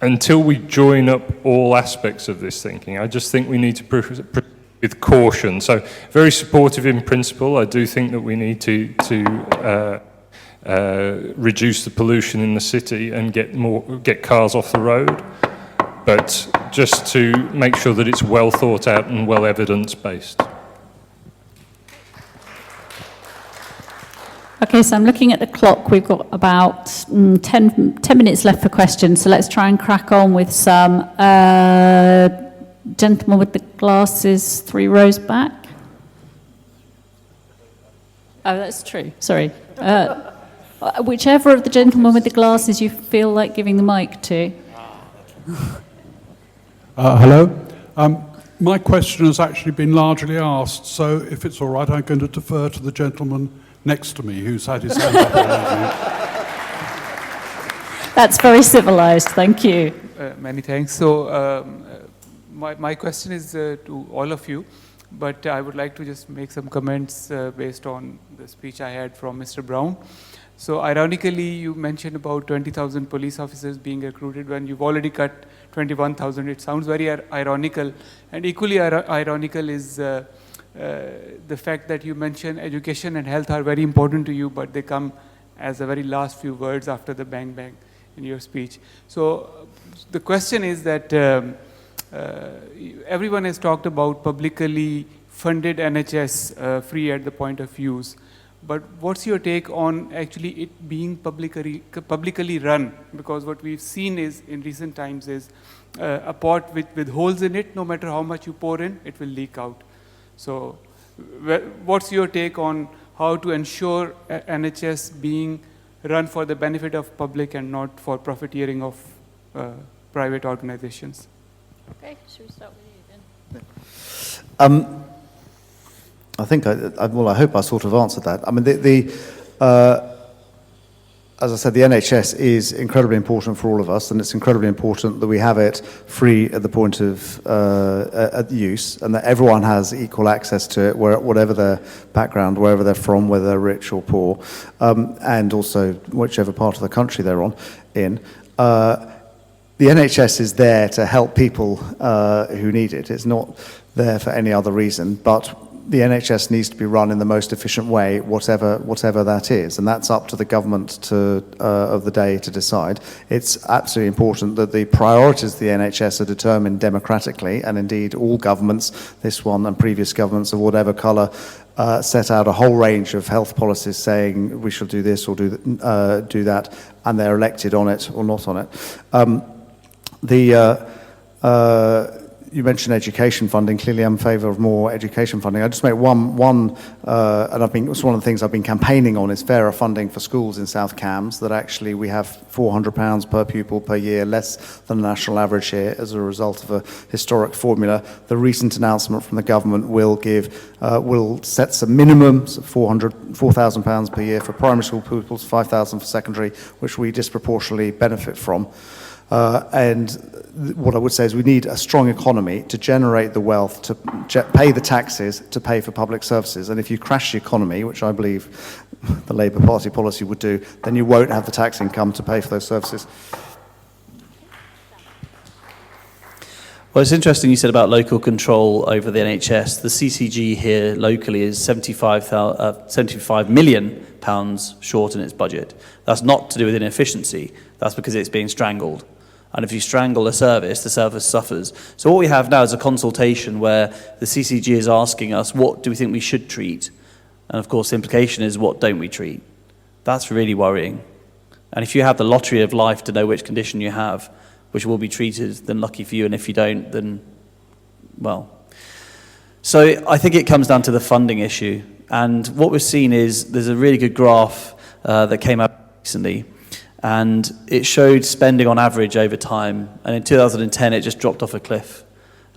until we join up all aspects of this thinking, I just think we need to proceed with caution. So very supportive in principle. I do think that we need to reduce the pollution in the city and get cars off the road, but just to make sure that it's well thought out and well evidence-based. Okay, so I'm looking at the clock. We've got about 10 minutes left for questions, so let's try and crack on with some. Gentleman with the glasses, 3 rows back. Oh, that's true, sorry. Whichever of the gentlemen with the glasses you feel like giving the mic to. Hello. My question has actually been largely asked, so if it's all right, I'm going to defer to the gentleman next to me who's had his hand up. That's very civilized, thank you. Many thanks. So my question is to all of you, but I would like to just make some comments based on the speech I had from Mr. Browne. So ironically, you mentioned about 20,000 police officers being recruited when you've already cut 21,000. It sounds very ironical, and equally ironical is the fact that you mentioned education and health are very important to you, but they come as the very last few words after the bang bang in your speech. So the question is that everyone has talked about publicly funded NHS free at the point of use, but what's your take on actually it being publicly run? Because what we've seen is in recent times is a pot with holes in it, no matter how much you pour in, it will leak out. So what's your take on how to ensure NHS being run for the benefit of public and not for profiteering of private organizations? Okay, should we start with you then? I think, I hope I sort of answered that. I mean, as I said, the NHS is incredibly important for all of us, and it's incredibly important that we have it free at the point of use, and that everyone has equal access to it, whatever their background, wherever they're from, whether they're rich or poor, and also whichever part of the country they're in. The NHS is there to help people who need it. It's not there for any other reason, but the NHS needs to be run in the most efficient way, whatever that is, and that's up to the government of the day to decide. It's absolutely important that the priorities of the NHS are determined democratically, and indeed all governments, this one and previous governments of whatever colour, set out a whole range of health policies saying we shall do this or do that, and they're elected on it or not on it. You mentioned education funding. Clearly, I'm in favour of more education funding. I just make one, and it's one of the things I've been campaigning on is fairer funding for schools in South Cambs. That actually we have £400 per pupil per year, less than the national average here, as a result of a historic formula. The recent announcement from the government will set some minimums of £4,000 per year for primary school pupils, $5,000 for secondary, which we disproportionately benefit from. And what I would say is we need a strong economy to generate the wealth, to pay the taxes, to pay for public services. And if you crash the economy, which I believe the Labour Party policy would do, then you won't have the tax income to pay for those services. Well, it's interesting you said about local control over the NHS. The CCG here locally is £75 million short in its budget. That's not to do with inefficiency. That's because it's being strangled. And if you strangle a service, the service suffers. So what we have now is a consultation where the CCG is asking us, what do we think we should treat? And of course, the implication is, what don't we treat? That's really worrying. And if you have the lottery of life to know which condition you have, which will be treated, then lucky for you. And if you don't, then, well. So I think it comes down to the funding issue. And what we've seen is there's a really good graph that came out recently. And it showed spending on average over time. And in 2010, it just dropped off a cliff.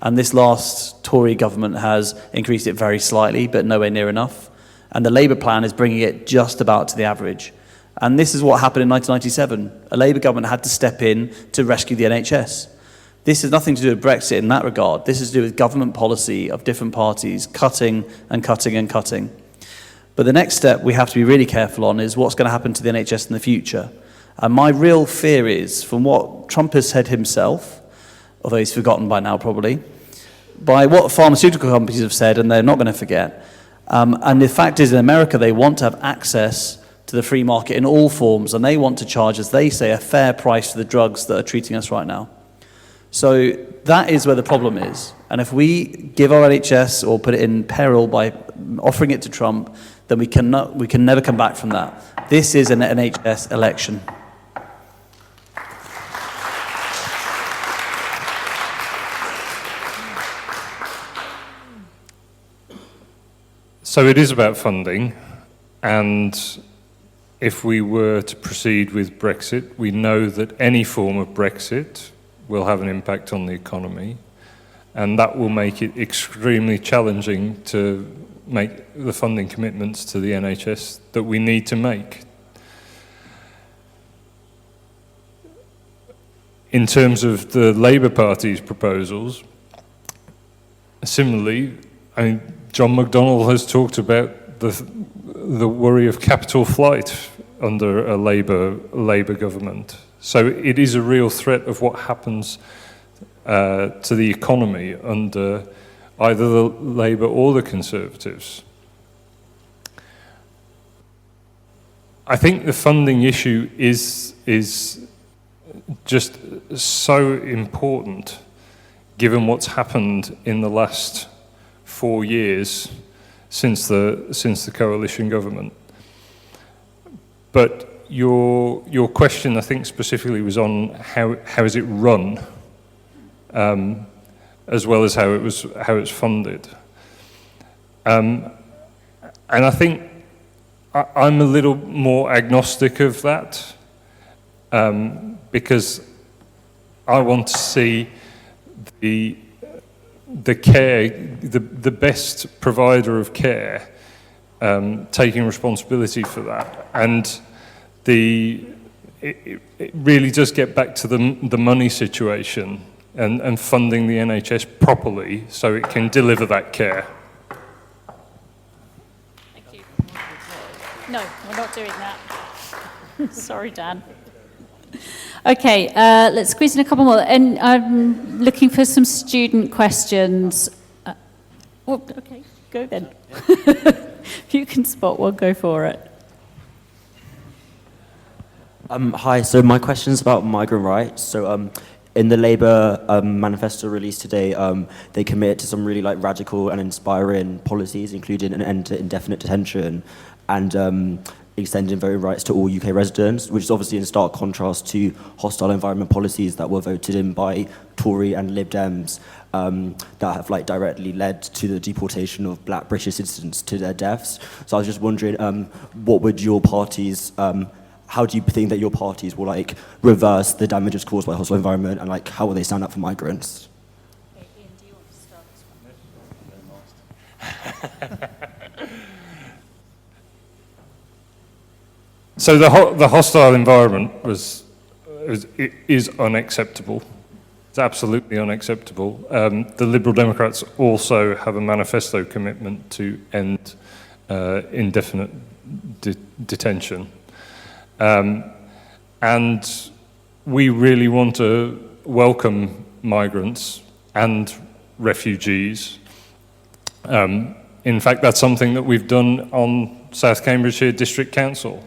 And this last Tory government has increased it very slightly, but nowhere near enough. And the Labour plan is bringing it just about to the average. And this is what happened in 1997. A Labour government had to step in to rescue the NHS. This has nothing to do with Brexit in that regard. This is to do with government policy of different parties cutting and cutting and cutting. But the next step we have to be really careful on is what's going to happen to the NHS in the future. And my real fear is, from what Trump has said himself, although he's forgotten by now probably, by what pharmaceutical companies have said, and they're not going to forget. And the fact is, in America, they want to have access to the free market in all forms, and they want to charge, as they say, a fair price for the drugs that are treating us right now. So that is where the problem is. And if we give our NHS or put it in peril by offering it to Trump, then we can never come back from that. This is an NHS election. So it is about funding, and if we were to proceed with Brexit, we know that any form of Brexit will have an impact on the economy, and that will make it extremely challenging to make the funding commitments to the NHS that we need to make. In terms of the Labour Party's proposals, similarly, I mean, John McDonnell has talked about the worry of capital flight under a Labour government. So it is a real threat of what happens to the economy under either the Labour or the Conservatives. I think the funding issue is just so important, given what's happened in the last 4 years since the coalition government. But your question, I think, specifically was on how is it run, as well as how it's funded. And I think I'm a little more agnostic of that, because I want to see the care, the best provider of care, taking responsibility for that. And it really does get back to the money situation and funding the NHS properly so it can deliver that care. Thank you. No, we're not doing that. Sorry, Dan. Okay, let's squeeze in a couple more. And I'm looking for some student questions. Okay. Go then. If you can spot one, go for it. Hi, so my question is about migrant rights. So in the Labour manifesto released today, they commit to some really radical and inspiring policies, including an end to indefinite detention and extending voting rights to all UK residents, which is obviously in stark contrast to hostile environment policies that were voted in by Tory and Lib Dems that have directly led to the deportation of black British citizens to their deaths. So I was just wondering, what would your parties, how do you think that your parties will reverse the damages caused by hostile environment, and how will they stand up for migrants? Okay, Ian, do you want to start? So the hostile environment is unacceptable. It's absolutely unacceptable. The Liberal Democrats also have a manifesto commitment to end indefinite detention. And we really want to welcome migrants and refugees. In fact, that's something that we've done on South Cambridgeshire District Council.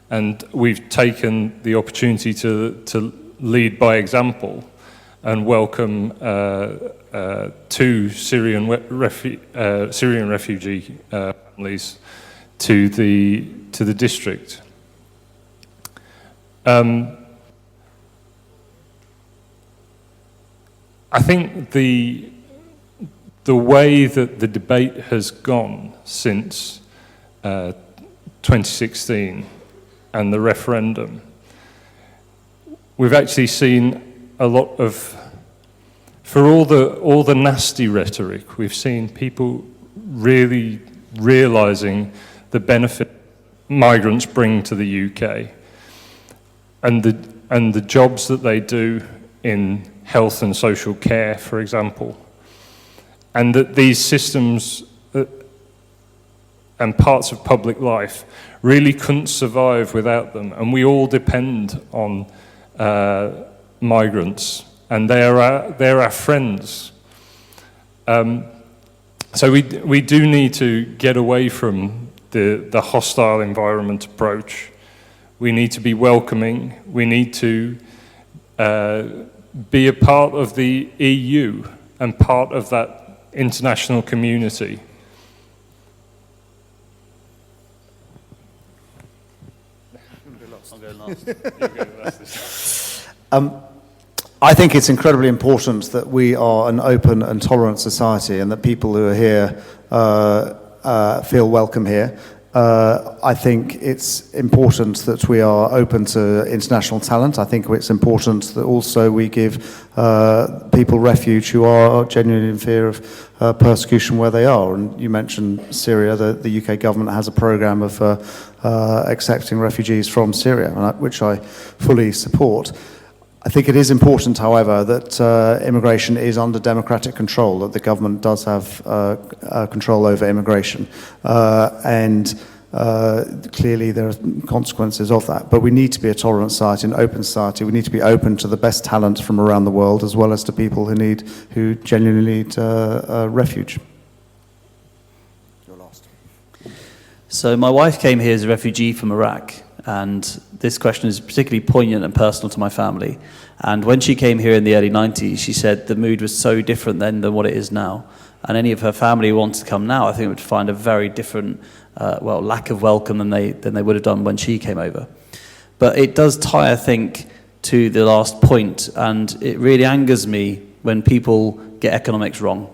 And we've taken the opportunity to lead by example and welcome 2 Syrian refugee families to the district. I think the way that the debate has gone since 2016 and the referendum, we've actually seen a lot of, for all the nasty rhetoric, we've seen people really realising the benefit migrants bring to the UK and the jobs that they do in health and social care, for example, and that these systems and parts of public life really couldn't survive without them, and we all depend on migrants, and they're our friends. So we do need to get away from the hostile environment approach. We need to be welcoming. We need to be a part of the EU and part of that international community. I think it's incredibly important that we are an open and tolerant society and that people who are here feel welcome here. I think it's important that we are open to international talent. I think it's important that also we give people refuge who are genuinely in fear of persecution where they are. And you mentioned Syria. The UK government has a programme of accepting refugees from Syria, which I fully support. I think it is important, however, that immigration is under democratic control, that the government does have control over immigration. And clearly there are consequences of that. But we need to be a tolerant society, an open society. We need to be open to the best talent from around the world, as well as to people who genuinely need refuge. You're lost. So my wife came here as a refugee from Iraq. And this question is particularly poignant and personal to my family. And when she came here in the early 90s, she said the mood was so different then than what it is now. And any of her family who wants to come now, I think would find a very different, lack of welcome than they would have done when she came over. But it does tie, I think, to the last point, and it really angers me when people get economics wrong.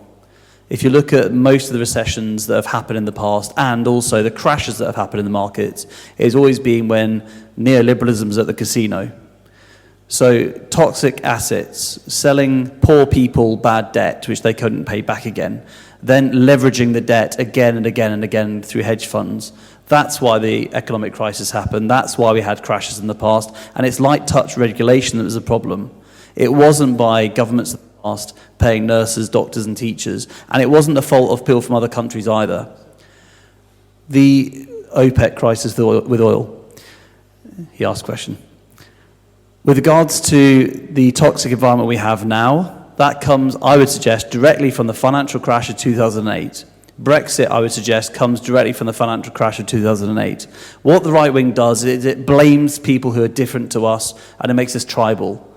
If you look at most of the recessions that have happened in the past and also the crashes that have happened in the markets, it's always been when neoliberalism's at the casino. So toxic assets, selling poor people bad debt, which they couldn't pay back again, then leveraging the debt again and again and again through hedge funds. That's why the economic crisis happened. That's why we had crashes in the past. And it's light touch regulation that was a problem. It wasn't by governments in the past paying nurses, doctors and teachers. And it wasn't the fault of people from other countries either. The OPEC crisis with oil. He asked a question. With regards to the toxic environment we have now, that comes, I would suggest, directly from the financial crash of 2008. Brexit, I would suggest, comes directly from the financial crash of 2008. What the right wing does is it blames people who are different to us, and it makes us tribal.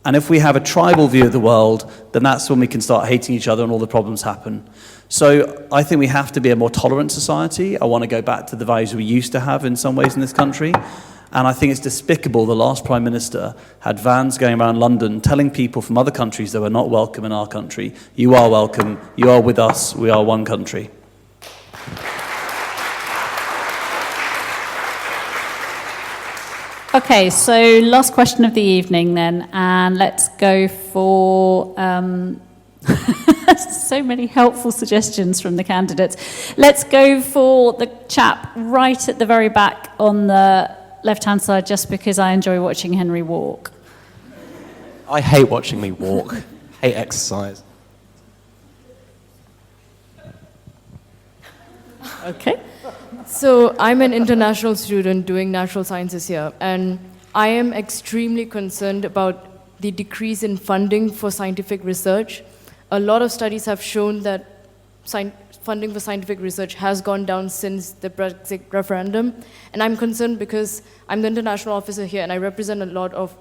And if we have a tribal view of the world, then that's when we can start hating each other and all the problems happen. So I think we have to be a more tolerant society. I want to go back to the values we used to have in some ways in this country. And I think it's despicable the last Prime Minister had vans going around London telling people from other countries that were not welcome in our country, you are welcome, you are with us, we are one country. Okay, so last question of the evening then, and let's go for so many helpful suggestions from the candidates. Let's go for the chap right at the very back on the left-hand side, just because I enjoy watching Henry walk. I hate watching me walk. Hate exercise. Okay. So I'm an international student doing natural sciences here, and I am extremely concerned about the decrease in funding for scientific research. A lot of studies have shown that funding for scientific research has gone down since the Brexit referendum, and I'm concerned because I'm the international officer here, and I represent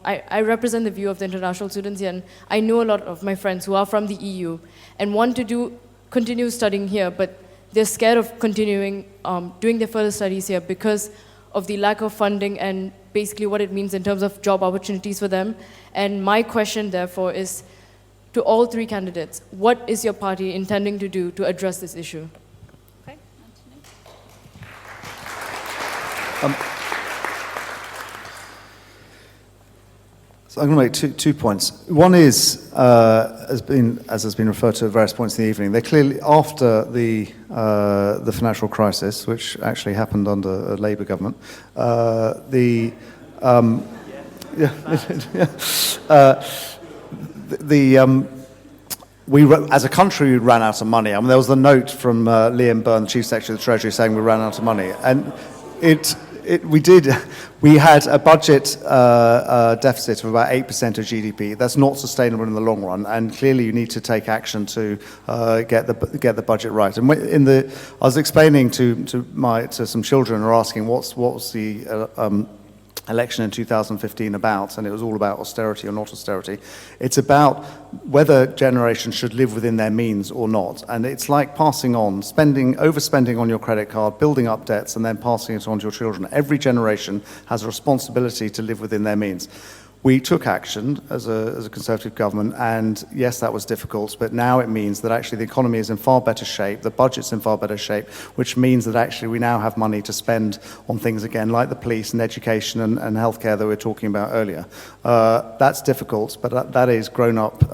I represent the view of the international students here, and I know a lot of my friends who are from the EU and want to continue studying here, but they're scared of continuing doing their further studies here because of the lack of funding and basically what it means in terms of job opportunities for them. And my question, therefore, is to all three candidates, what is your party intending to do to address this issue? Okay, So I'm going to make two points. One is, as has been referred to at various points in the evening, they're clearly, after the financial crisis, which actually happened under a Labour government, we, as a country, ran out of money. I mean, there was the note from Liam Byrne, the Chief Secretary of the Treasury, saying we ran out of money. And we had a budget deficit of about 8% of GDP. That's not sustainable in the long run, and clearly you need to take action to get the budget right. And I was explaining to some children who are asking what was the election in 2015 about, and it was all about austerity or not austerity. It's about whether generations should live within their means or not. And it's like passing on, overspending on your credit card, building up debts, and then passing it on to your children. Every generation has a responsibility to live within their means. We took action as a Conservative government, and yes, that was difficult, but now it means that actually the economy is in far better shape, the budget's in far better shape, which means that actually we now have money to spend on things again, like the police and education and healthcare that we were talking about earlier. That's difficult, but that is grown-up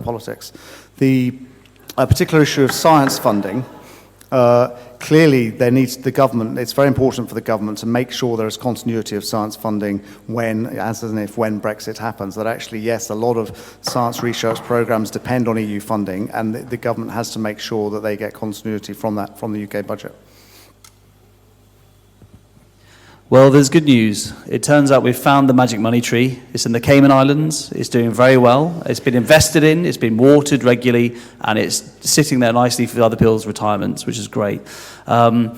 politics. The particular issue of science funding, clearly it's very important for the government to make sure there is continuity of science funding when Brexit happens, that actually, yes, a lot of science research programs depend on EU funding, and the government has to make sure that they get continuity from the UK budget. Well, there's good news. It turns out we've found the magic money tree. It's in the Cayman Islands. It's doing very well. It's been invested in. It's been watered regularly, and it's sitting there nicely for other people's retirements, which is great. What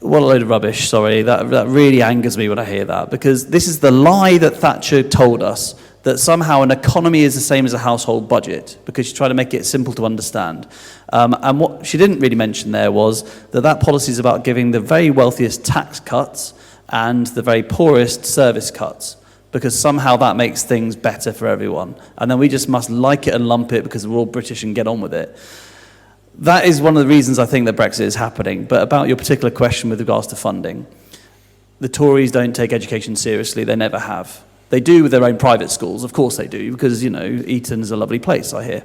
a load of rubbish, sorry. That really angers me when I hear that, because this is the lie that Thatcher told us, that somehow an economy is the same as a household budget, because she tried to make it simple to understand. And what she didn't really mention there was that policy is about giving the very wealthiest tax cuts and the very poorest service cuts, because somehow that makes things better for everyone. And then we just must like it and lump it because we're all British and get on with it. That is one of the reasons I think that Brexit is happening. But about your particular question with regards to funding, the Tories don't take education seriously. They never have. They do with their own private schools. Of course they do, because, Eton's a lovely place, I hear.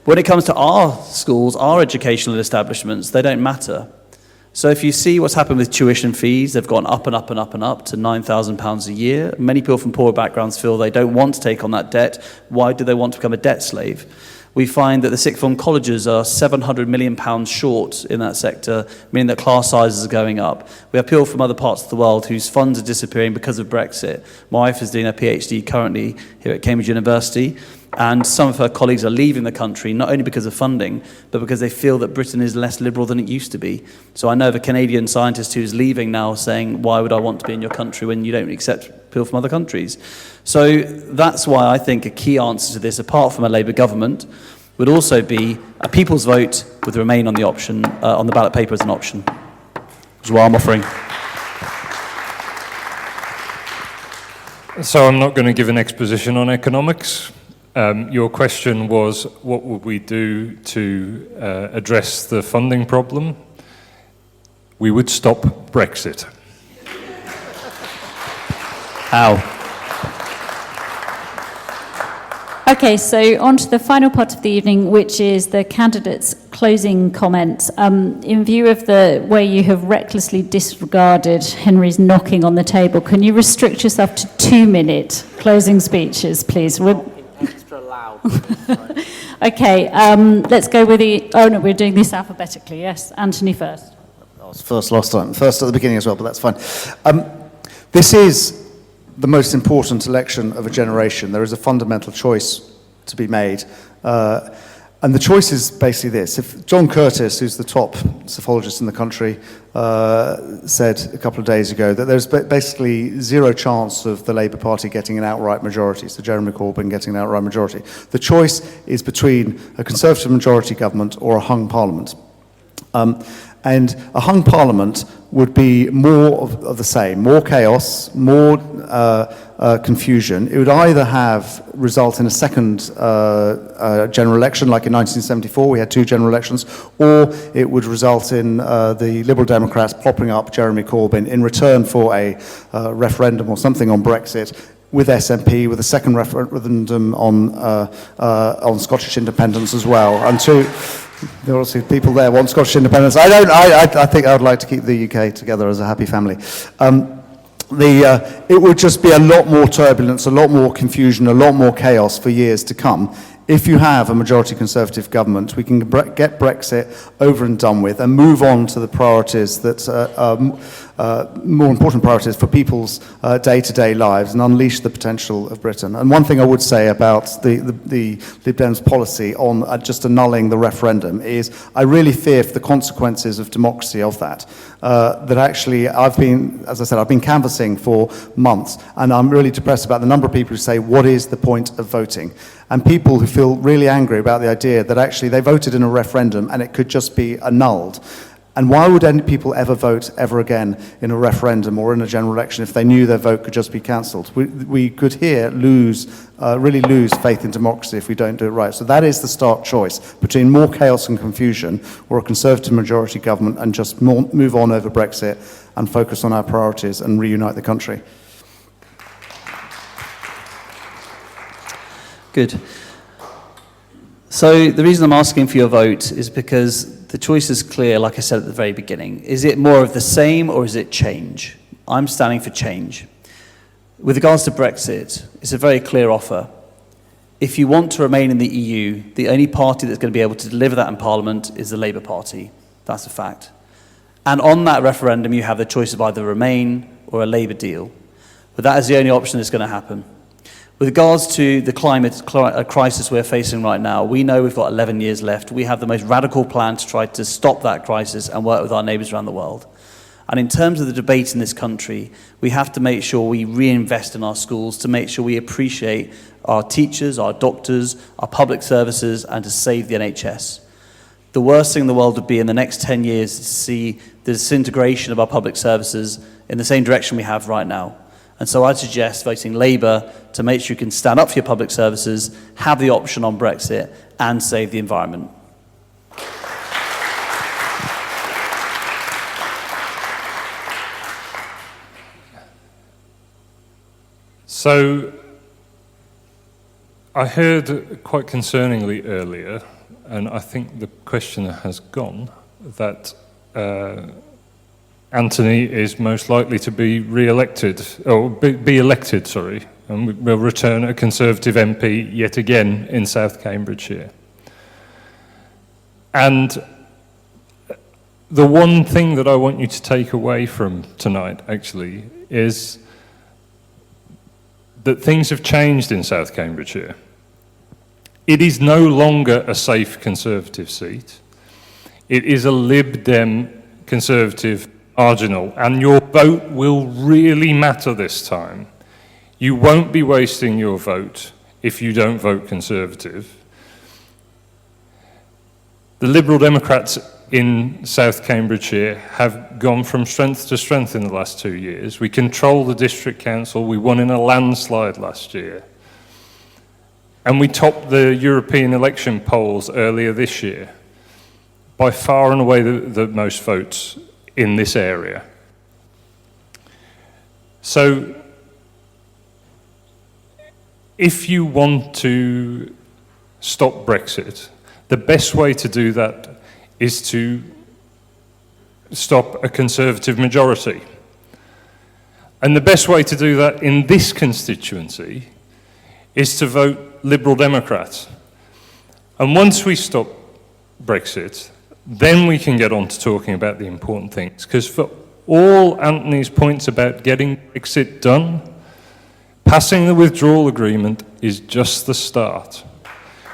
When it comes to our schools, our educational establishments, they don't matter. So if you see what's happened with tuition fees, they've gone up and up and up and up to £9,000 a year. Many people from poor backgrounds feel they don't want to take on that debt. Why do they want to become a debt slave? we find that the sixth form colleges are £700 million short in that sector, meaning that class sizes are going up. We have people from other parts of the world whose funds are disappearing because of Brexit. My wife is doing a PhD currently here at Cambridge University, and some of her colleagues are leaving the country, not only because of funding, but because they feel that Britain is less liberal than it used to be. So I know of a Canadian scientist who's leaving now saying, why would I want to be in your country when you don't accept people from other countries? So that's why I think a key answer to this, apart from a Labour government, would also be a people's vote with Remain on the option, on the ballot paper as an option, which is what I'm offering. So I'm not going to give an exposition on economics. Your question was, what would we do to address the funding problem? We would stop Brexit. How? Okay, so on to the final part of the evening, which is the candidates' closing comments. In view of the way you have recklessly disregarded Henry's knocking on the table, can you restrict yourself to 2-minute closing speeches, please? Extra loud. Okay, let's go with the... Oh, no, we're doing this alphabetically. Yes, Anthony first. I was first last time. First at the beginning as well, but that's fine. This is the most important election of a generation. There is a fundamental choice to be made. And the choice is basically this. If John Curtis, who's the top psephologist in the country, said a couple of days ago that there's basically zero chance of the Labour Party getting an outright majority, so Jeremy Corbyn getting an outright majority. The choice is between a Conservative majority government or a hung parliament. And a hung parliament would be more of the same, more chaos, more confusion. It would either result in a second general election, like in 1974, we had 2 general elections, or it would result in the Liberal Democrats propping up Jeremy Corbyn in return for a referendum or something on Brexit, with SNP, with a second referendum on Scottish independence as well. And there are also people there want Scottish independence. I think I would like to keep the UK together as a happy family. It would just be a lot more turbulence, a lot more confusion, a lot more chaos for years to come. If you have a majority Conservative government, we can get Brexit over and done with and move on to the priorities that more important priorities for people's day-to-day lives and unleash the potential of Britain. And one thing I would say about the Lib Dems policy on just annulling the referendum is I really fear for the consequences of democracy of that. That actually I've been canvassing for months, and I'm really depressed about the number of people who say, what is the point of voting? And people who feel really angry about the idea that actually they voted in a referendum and it could just be annulled. And why would any people ever vote ever again in a referendum or in a general election if they knew their vote could just be cancelled? We could here really lose faith in democracy if we don't do it right. So that is the stark choice between more chaos and confusion or a Conservative majority government and just move on over Brexit and focus on our priorities and reunite the country. Good. So the reason I'm asking for your vote is because the choice is clear, like I said at the very beginning. Is it more of the same or is it change? I'm standing for change. With regards to Brexit, it's a very clear offer. If you want to remain in the EU, the only party that's going to be able to deliver that in Parliament is the Labour Party. That's a fact. And on that referendum, you have the choice of either Remain or a Labour deal. But that is the only option that's going to happen. With regards to the climate crisis we're facing right now, we know we've got 11 years left. We have the most radical plan to try to stop that crisis and work with our neighbours around the world. And in terms of the debate in this country, we have to make sure we reinvest in our schools to make sure we appreciate our teachers, our doctors, our public services, and to save the NHS. The worst thing in the world would be in the next 10 years to see the disintegration of our public services in the same direction we have right now. And so I'd suggest voting Labour to make sure you can stand up for your public services, have the option on Brexit, and save the environment. So I heard quite concerningly earlier, and I think the questioner has gone, that Anthony is most likely to be re-elected, or be elected, sorry, and will return a Conservative MP yet again in South Cambridgeshire. And the one thing that I want you to take away from tonight, actually, is that things have changed in South Cambridgeshire. It is no longer a safe Conservative seat. It is a Lib Dem Conservative marginal, and your vote will really matter this time. You won't be wasting your vote if you don't vote Conservative. The Liberal Democrats in South Cambridgeshire have gone from strength to strength in the last 2 years. We control the district council. We won in a landslide last year. And we topped the European election polls earlier this year. By far and away the most votes in this area. So, if you want to stop Brexit, the best way to do that is to stop a Conservative majority. And the best way to do that in this constituency is to vote Liberal Democrat. And once we stop Brexit, then we can get on to talking about the important things. Because for all Anthony's points about getting Brexit done, passing the withdrawal agreement is just the start.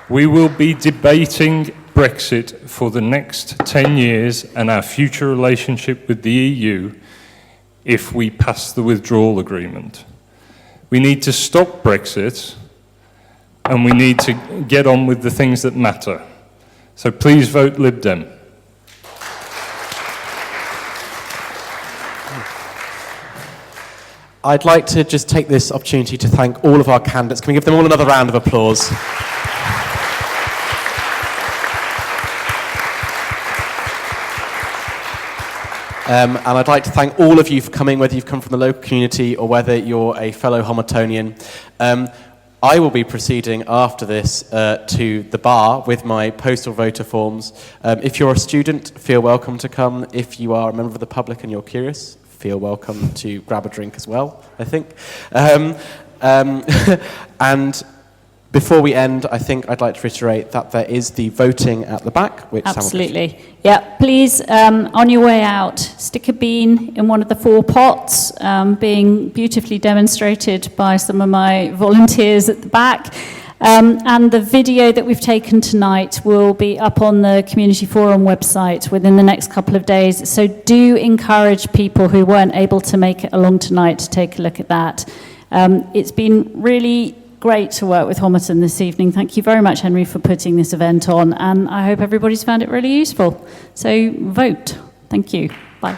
We will be debating Brexit for the next 10 years and our future relationship with the EU if we pass the withdrawal agreement. We need to stop Brexit and we need to get on with the things that matter. So please vote Lib Dem. I'd like to just take this opportunity to thank all of our candidates. Can we give them all another round of applause? And I'd like to thank all of you for coming, whether you've come from the local community or whether you're a fellow Homertonian. I will be proceeding after this to the bar with my postal voter forms. If you're a student, feel welcome to come. If you are a member of the public and you're curious, feel welcome to grab a drink as well, I think. And before we end, I think I'd like to reiterate that there is the voting at the back, which Absolutely. Yeah, please, on your way out, stick a bean in one of the 4 pots, being beautifully demonstrated by some of my volunteers at the back. And the video that we've taken tonight will be up on the Community Forum website within the next couple of days. So do encourage people who weren't able to make it along tonight to take a look at that. It's been really great to work with Homerton this evening. Thank you very much, Henry, for putting this event on, and I hope everybody's found it really useful. So vote. Thank you. Bye.